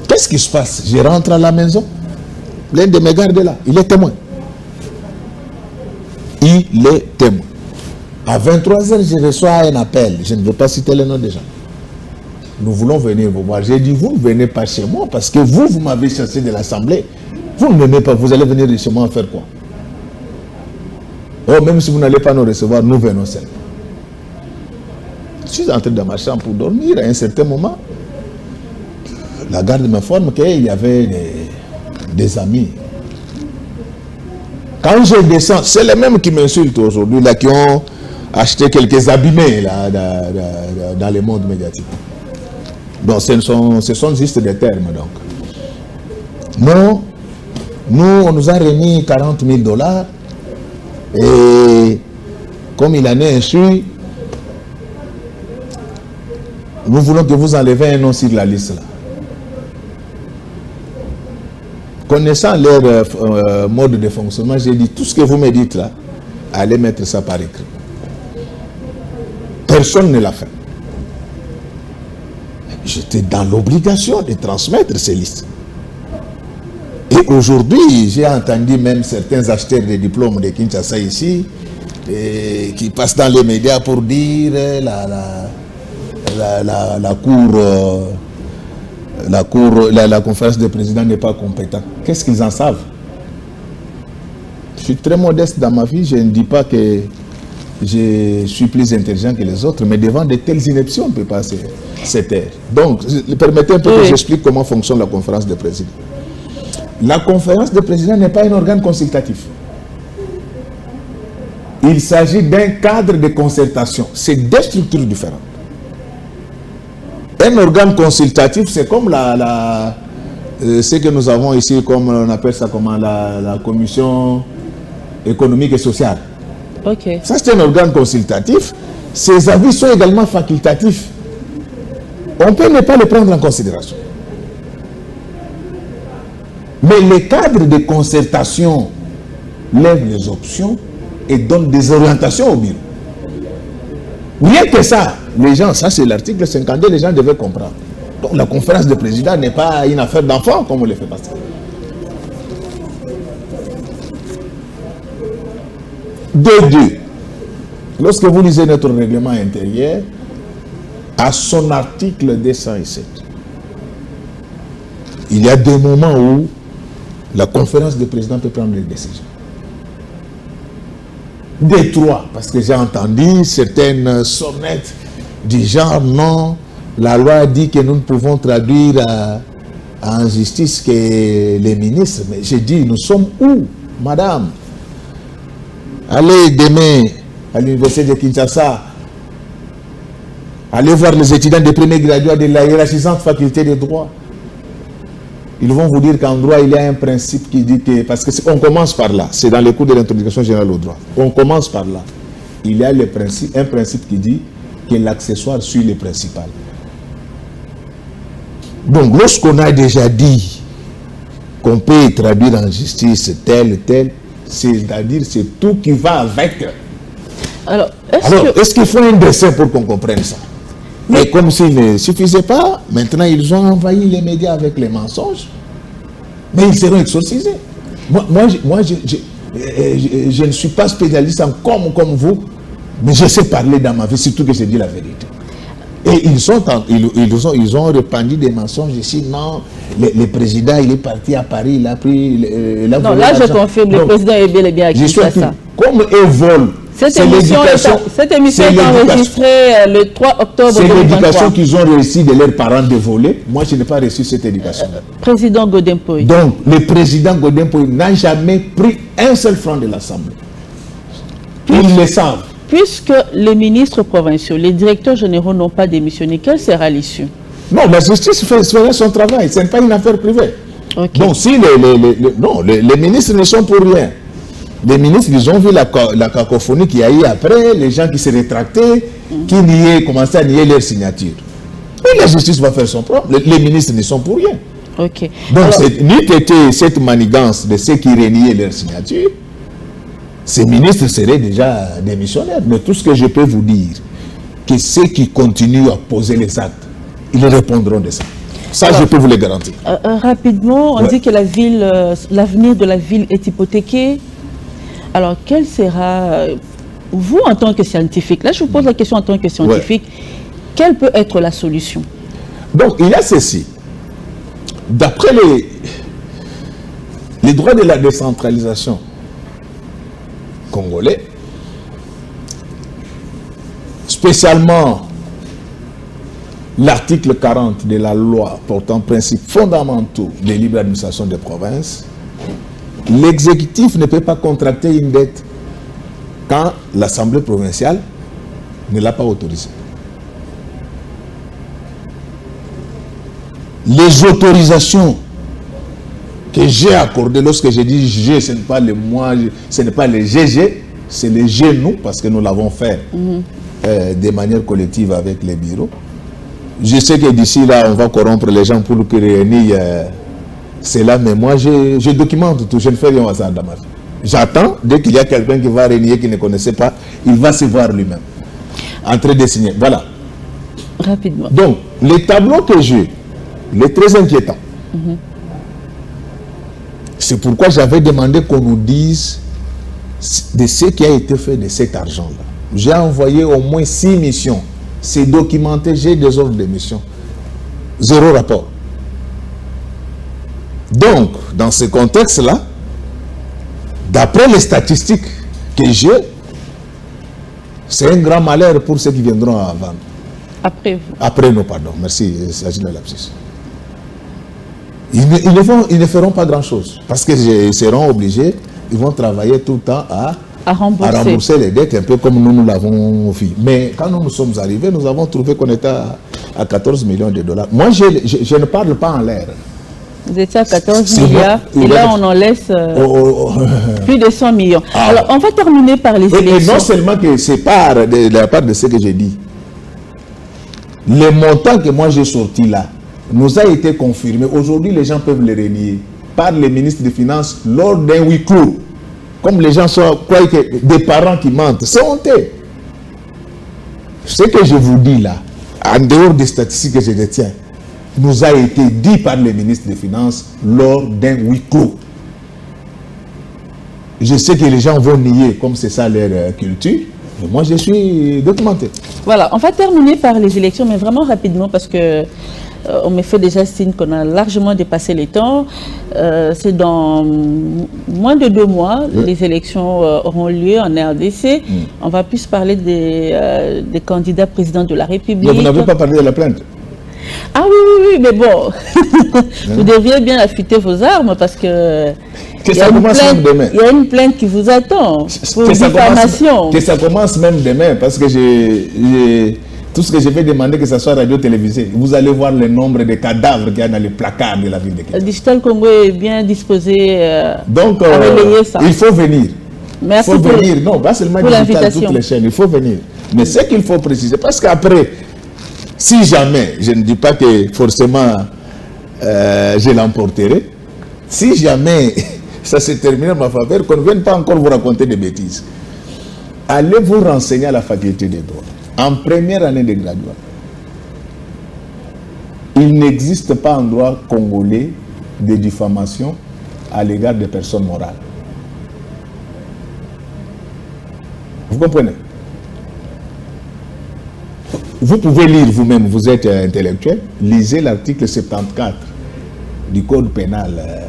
Qu'est-ce qui se passe? Je rentre à la maison. L'un de mes gardes est là. Il est témoin. Il est témoin. À 23h, je reçois un appel. Je ne veux pas citer le nom des gens. Nous voulons venir vous voir. J'ai dit, vous ne venez pas chez moi parce que vous m'avez chassé de l'Assemblée. Vous ne venez pas. Vous allez venir chez moi faire quoi? Oh, même si vous n'allez pas nous recevoir, nous venons seuls. Je suis entré dans ma chambre pour dormir. À un certain moment, la garde m'informe qu'il y avait des amis. Quand je descends, c'est les mêmes qui m'insultent aujourd'hui, là, qui ont acheté quelques abîmés là, dans le monde médiatique. Donc, ce sont juste des termes. Donc. Non, nous, on nous a remis 40 000 $. Et comme il en est ainsi, nous voulons que vous enlevez un nom sur la liste là. Connaissant leur mode de fonctionnement, j'ai dit, tout ce que vous me dites là, allez mettre ça par écrit. Personne ne l'a fait. J'étais dans l'obligation de transmettre ces listes. Et aujourd'hui, j'ai entendu même certains acheteurs de diplômes de Kinshasa ici, qui passent dans les médias pour dire la conférence des présidents n'est pas compétente. Qu'est-ce qu'ils en savent? Je suis très modeste dans ma vie. Je ne dis pas que je suis plus intelligent que les autres, mais devant de telles inepties, on ne peut pas se taire. Donc, permettez un peu que j'explique comment fonctionne la conférence des présidents. La conférence des présidents n'est pas un organe consultatif. Il s'agit d'un cadre de concertation. C'est deux structures différentes. Un organe consultatif, c'est comme ce que nous avons ici, comme on appelle ça comment, la commission économique et sociale. Ok. Ça, c'est un organe consultatif. Ces avis sont également facultatifs. On peut ne pas les prendre en considération. Mais les cadres de concertation lèvent les options et donnent des orientations au bureau. Rien que ça, les gens, ça c'est l'article 52, les gens devaient comprendre. Donc la conférence de président n'est pas une affaire d'enfant comme on le fait passer. Deux. Lorsque vous lisez notre règlement intérieur, à son article 207, il y a des moments où la conférence de président peut prendre des décisions. Des trois, parce que j'ai entendu certaines sonnettes du genre non, la loi dit que nous ne pouvons traduire en justice que les ministres. Mais j'ai dit, nous sommes où, madame? Allez demain à l'université de Kinshasa, allez voir les étudiants des premiers graduats de la hiérarchisante faculté de droit. Ils vont vous dire qu'en droit, il y a un principe qui dit que... Parce qu'on commence par là. C'est dans les cours de l'introduction générale au droit. On commence par là. Il y a un principe qui dit que l'accessoire suit le principal. Donc, lorsqu'on a déjà dit qu'on peut traduire en justice tel, c'est-à-dire c'est tout qui va avec. Alors, est-ce qu'il faut un dessin pour qu'on comprenne ça? Mais comme s'il ne suffisait pas, maintenant ils ont envahi les médias avec les mensonges, mais ils seront exorcisés. Moi je ne suis pas spécialiste en comme vous, mais je sais parler dans ma vie, surtout que je dis la vérité. Et ils ont répandu des mensonges ici. Non, le président, il est parti à Paris, il a pris... non, là je confirme, le président est bien et bien acquis à ça. Comme eux volent, cette émission est enregistrée le 3 octobre 2023. C'est l'éducation qu'ils ont réussi de leurs parents de voler. Moi, je n'ai pas reçu cette éducation. Président Godin-Poy. Donc, le président Godin-Poy n'a jamais pris un seul franc de l'Assemblée. Ils le savent. Puisque les ministres provinciaux, les directeurs généraux n'ont pas démissionné, quelle sera l'issue? Non, la justice ferait son travail. Ce n'est pas une affaire privée. Okay. Donc, si les ministres ne sont pour rien. Les ministres, ils ont vu la cacophonie qu'il y a eu après, les gens qui se rétractaient, qui commençaient à nier leur signature. Et la justice va faire son propre. Les ministres ne sont pour rien. Okay. Donc, n'eût été cette manigance de ceux qui reniaient leur signature, ces ministres seraient déjà démissionnaires. Mais tout ce que je peux vous dire, que ceux qui continuent à poser les actes, ils répondront de ça. Ça, je peux vous le garantir. Rapidement, on dit que l'avenir de la ville est hypothéqué. Alors, quel sera, vous en tant que scientifique, là je vous pose la question en tant que scientifique, quelle peut être la solution? Donc, il y a ceci. D'après les droits de la décentralisation congolais, spécialement l'article 40 de la loi portant principes fondamentaux de libre administration des provinces, l'exécutif ne peut pas contracter une dette quand l'Assemblée provinciale ne l'a pas autorisé. Les autorisations que j'ai accordées, lorsque je dis G, ce n'est pas le moi, ce n'est pas le GG, c'est le G nous, parce que nous l'avons fait de manière collective avec les bureaux. Je sais que d'ici là, on va corrompre les gens pour qu'ils réunissent c'est là, mais moi, je documente tout, je ne fais rien au hasard dans ma vie. J'attends, dès qu'il y a quelqu'un qui va renier, qui ne connaissait pas, il va se voir lui-même, en train de signer. Voilà. Rapidement. Donc, les tableaux que j'ai, les très inquiétants, c'est pourquoi j'avais demandé qu'on nous dise de ce qui a été fait de cet argent-là. J'ai envoyé au moins 6 missions. C'est documenté, j'ai des ordres de mission. 0 rapport. Donc, dans ce contexte-là, d'après les statistiques que j'ai, c'est un grand malheur pour ceux qui viendront avant. Après vous. Après nous, pardon. Merci, il s'agit de lapsus. Ils ne feront pas grand-chose. Parce qu'ils seront obligés, ils vont travailler tout le temps à rembourser les dettes, un peu comme nous l'avons fait. Mais quand nous sommes arrivés, nous avons trouvé qu'on était à 14 millions de dollars. Moi, je ne parle pas en l'air. Vous étiez à 14 milliards et là on en laisse plus de 100 millions. Alors on va terminer par les élections. Et non seulement que c'est de la part de ce que j'ai dit. Les montants que moi j'ai sortis là nous a été confirmé. Aujourd'hui les gens peuvent les renier par les ministres des Finances lors d'un huis clos. Comme les gens croient que des parents qui mentent. C'est honteux. Ce que je vous dis là, en dehors des statistiques que je détiens, nous a été dit par les ministres des Finances lors d'un huis clos. Je sais que les gens vont nier comme c'est ça leur culture, mais moi je suis documenté. Voilà, on va terminer par les élections, mais vraiment rapidement parce que on me fait déjà signe qu'on a largement dépassé les temps. C'est dans moins de 2 mois, les élections auront lieu en RDC. On va plus parler des candidats présidents de la République. Mais vous n'avez pas parlé de la plainte? Ah oui, mais bon, vous devriez bien affûter vos armes parce que il y a une plainte qui vous attend pour diffamation. Que ça commence même demain parce que tout ce que je vais demander que ça soit radio-télévisé. Vous allez voir le nombre de cadavres qu'il y a dans les placards de la ville de Kinshasa. Digital Congo est bien disposé donc, à relayer ça. Il faut venir. Merci il faut venir. Non, pas seulement Digital, toutes les chaînes. Il faut venir. Mais ce qu'il faut préciser, parce qu'après, si jamais, je ne dis pas que forcément je l'emporterai, si jamais ça se termine en ma faveur, qu'on ne vienne pas encore vous raconter des bêtises. Allez vous renseigner à la faculté des droits. En première année de graduat, il n'existe pas en droit congolais de diffamation à l'égard des personnes morales. Vous comprenez? Vous pouvez lire vous-même, vous êtes intellectuel, lisez l'article 74 du Code pénal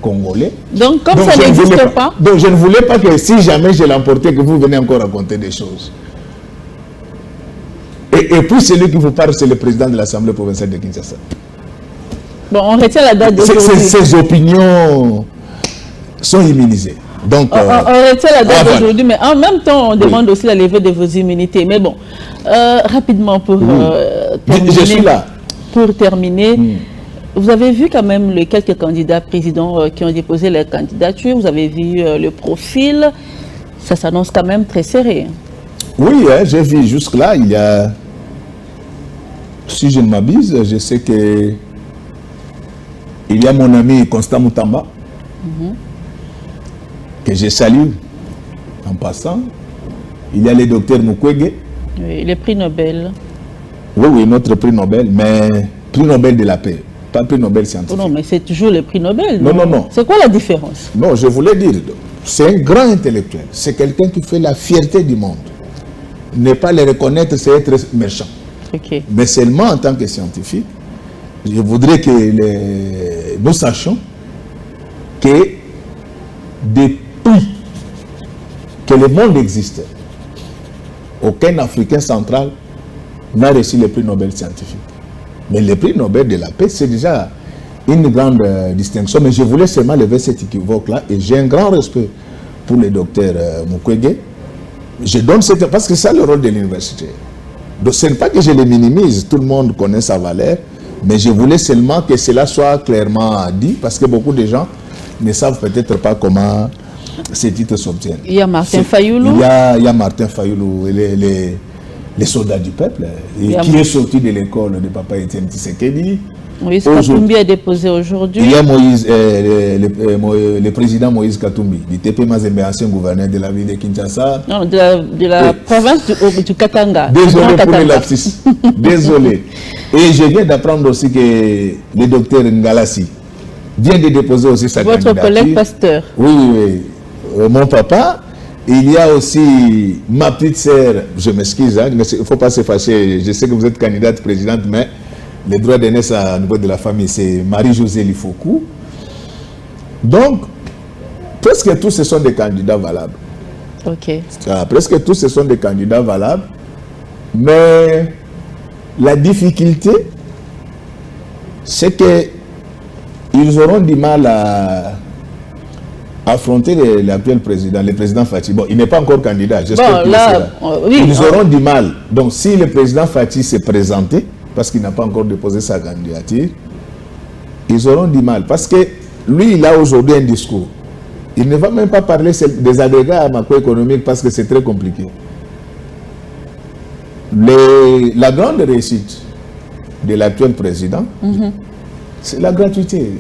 congolais. Donc, comme ça n'existe pas. Donc, je ne voulais pas que si jamais je l'emportais, que vous venez encore raconter des choses. Et puis, celui qui vous parle, c'est le président de l'Assemblée provinciale de Kinshasa. Bon, on retient la date d'aujourd'hui. Ces opinions sont immunisées. Donc, on retient la date d'aujourd'hui, mais en même temps, on demande aussi la levée de vos immunités. Mais bon, rapidement pour terminer. Je suis là. Pour terminer, vous avez vu quand même les quelques candidats présidents qui ont déposé leur candidature. Vous avez vu le profil. Ça s'annonce quand même très serré. Oui, hein, j'ai vu jusque-là, il y a, si je ne m'abuse, je sais que il y a mon ami Constant Moutamba, que je salue en passant. Il y a le docteur Mukwege. Oui, le prix Nobel. Oui, notre prix Nobel, mais prix Nobel de la paix, pas prix Nobel scientifique. Oh non, mais c'est toujours le prix Nobel. Non. C'est quoi la différence? Non, je voulais dire, c'est un grand intellectuel, c'est quelqu'un qui fait la fierté du monde. Ne pas les reconnaître, c'est être méchant. Okay. Mais seulement en tant que scientifique, je voudrais que nous sachions que depuis que le monde existe, aucun Africain central n'a reçu le prix Nobel scientifique. Mais le prix Nobel de la paix, c'est déjà une grande distinction. Mais je voulais seulement lever cet équivoque-là et j'ai un grand respect pour le docteur Mukwege. Je donne cette... Parce que c'est le rôle de l'université. Donc ce n'est pas que je le minimise, tout le monde connaît sa valeur, mais je voulais seulement que cela soit clairement dit, parce que beaucoup de gens ne savent peut-être pas comment ces titres s'obtiennent. Il y a Martin Fayoulou. Il y a Martin Fayoulou, les soldats du peuple, qui est sorti de l'école de Papa Etienne Tshisekedi. Moïse Katumbi a déposé aujourd'hui. Il y a Moïse, le président Moïse Katumbi, du TP Mazembe, ancien gouverneur de la ville de Kinshasa. Non, de la province du Katanga. Désolé pour le lapsus. Désolé. Et je viens d'apprendre aussi que le docteur Ngalassi vient de déposer aussi sa candidature. Votre collègue pasteur. Oui. Mon papa. Il y a aussi ma petite sœur, je m'excuse, il ne faut pas se fâcher, je sais que vous êtes candidate présidente, mais les droits d'aînesse au niveau de la famille, c'est Marie-Josée Lifoku. Donc, presque tous ce sont des candidats valables. Ok. Presque tous ce sont des candidats valables, mais la difficulté, c'est qu'ils auront du mal à affronter l'actuel président, le président Fathi. Bon, il n'est pas encore candidat, j'espère qu'il sera. Oui, ils auront du mal. Donc, si le président Fathi s'est présenté, parce qu'il n'a pas encore déposé sa candidature, ils auront du mal. Parce que lui, il a aujourd'hui un discours. Il ne va même pas parler des agrégats macroéconomiques parce que c'est très compliqué. La grande réussite de l'actuel président, c'est la gratuité.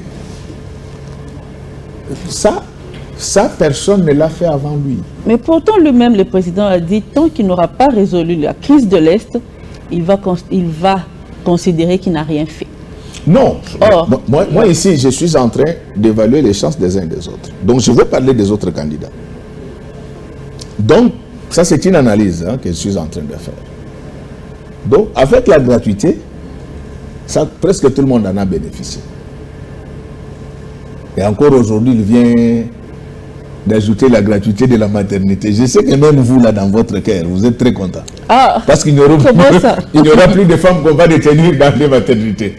Ça, personne ne l'a fait avant lui. Mais pourtant, lui-même, le président a dit, tant qu'il n'aura pas résolu la crise de l'Est, il va considérer qu'il n'a rien fait. Non. Moi, ici, je suis en train d'évaluer les chances des uns et des autres. Donc, je veux parler des autres candidats. Donc, ça, c'est une analyse que je suis en train de faire. Donc, avec la gratuité, ça, presque tout le monde en a bénéficié. Et encore aujourd'hui, il vient d'ajouter la gratuité de la maternité. Je sais que même vous, là, dans votre cœur, vous êtes très content. Ah, parce qu'il n'y aura, plus de femmes qu'on va détenir dans les maternités.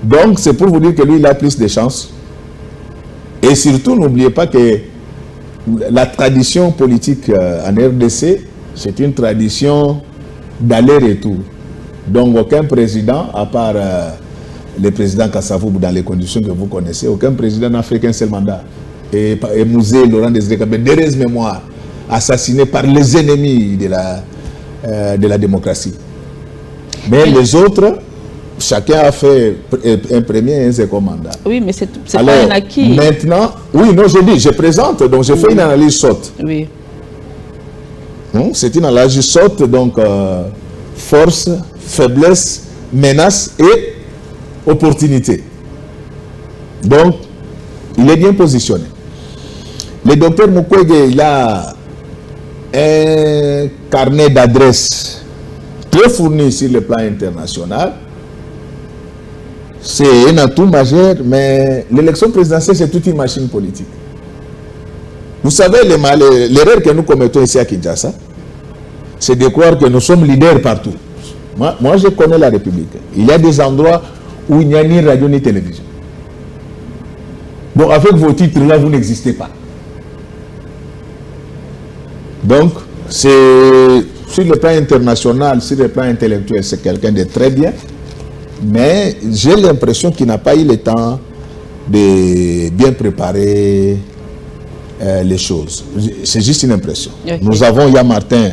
Donc, c'est pour vous dire que lui, il a plus de chances. Et surtout, n'oubliez pas que la tradition politique en RDC, c'est une tradition d'aller-retour. Donc, aucun président, à part le président Kassavou, dans les conditions que vous connaissez, aucun président n'a fait qu'un seul mandat. Et Mouzé, Laurent Désiré Kabila, d'heureuse mémoire, assassiné par les ennemis de la démocratie. Mais les autres, chacun a fait un premier et un second mandat. Oui, mais c'est pas un acquis. Maintenant, oui, non, je présente, donc je fais une analyse saute. Oui. C'est une analyse saute, donc force, faiblesse, menace et opportunité. Donc, il est bien positionné. Le docteur Mukwege, il a un carnet d'adresses très fourni sur le plan international. C'est un atout majeur, mais l'élection présidentielle, c'est toute une machine politique. Vous savez, l'erreur que nous commettons ici à Kinshasa, c'est de croire que nous sommes leaders partout. Moi, je connais la République. Il y a des endroits où il n'y a ni radio ni télévision. Donc, avec vos titres-là, vous n'existez pas. Donc, sur le plan international, sur le plan intellectuel, c'est quelqu'un de très bien. Mais j'ai l'impression qu'il n'a pas eu le temps de bien préparer les choses. C'est juste une impression. Okay. Nous avons Yaya Martin,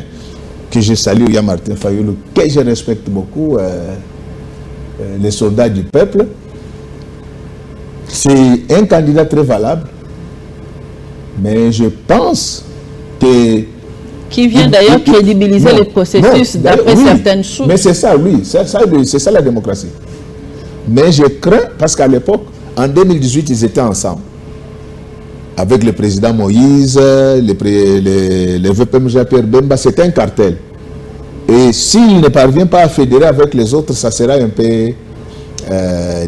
que je salue, Yaya Martin Fayulu, que je respecte beaucoup, les soldats du peuple. C'est un candidat très valable, mais je pense que... Qui vient d'ailleurs crédibiliser les processus d'après certaines choses. Mais c'est ça, oui, c'est ça la démocratie. Mais je crains, parce qu'à l'époque, en 2018, ils étaient ensemble. Avec le président Moïse, le VPM Jean-Pierre Bemba, c'était un cartel. Et s'il ne parvient pas à fédérer avec les autres, ça sera un peu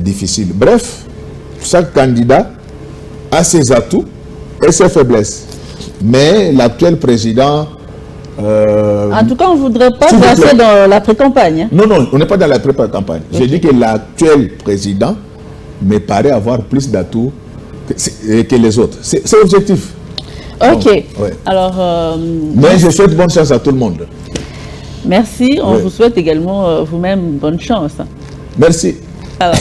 difficile. Bref, chaque candidat a ses atouts et ses faiblesses. Mais l'actuel président... en tout cas, on ne voudrait pas passer dans la pré-campagne. Hein? Non, non, on n'est pas dans la pré-campagne. Okay. J'ai dit que l'actuel président me paraît avoir plus d'atouts que les autres. C'est objectif. Ok. Donc, ouais. Alors, mais je souhaite bonne chance à tout le monde. Merci. On vous souhaite également vous-même bonne chance. Merci. Alors,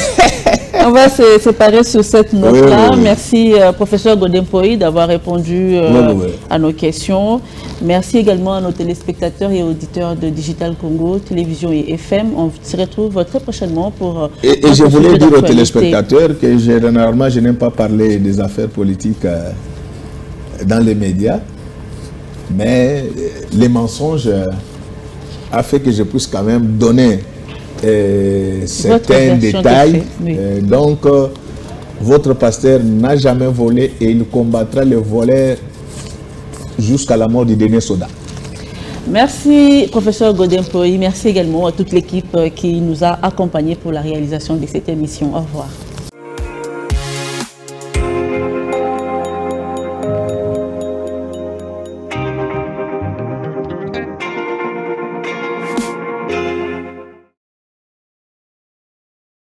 on va se séparer sur cette note-là. Merci, professeur Godempoï, d'avoir répondu à nos questions. Merci également à nos téléspectateurs et auditeurs de Digital Congo, Télévision et FM. On se retrouve très prochainement pour... Et je voulais dire aux téléspectateurs que généralement, je n'aime pas parler des affaires politiques dans les médias. Mais les mensonges a fait que je puisse quand même donner certains détails. Oui. Donc, votre pasteur n'a jamais volé et il combattra les voleurs jusqu'à la mort du dernier soldat. Merci, professeur Godempoï. Merci également à toute l'équipe qui nous a accompagnés pour la réalisation de cette émission. Au revoir.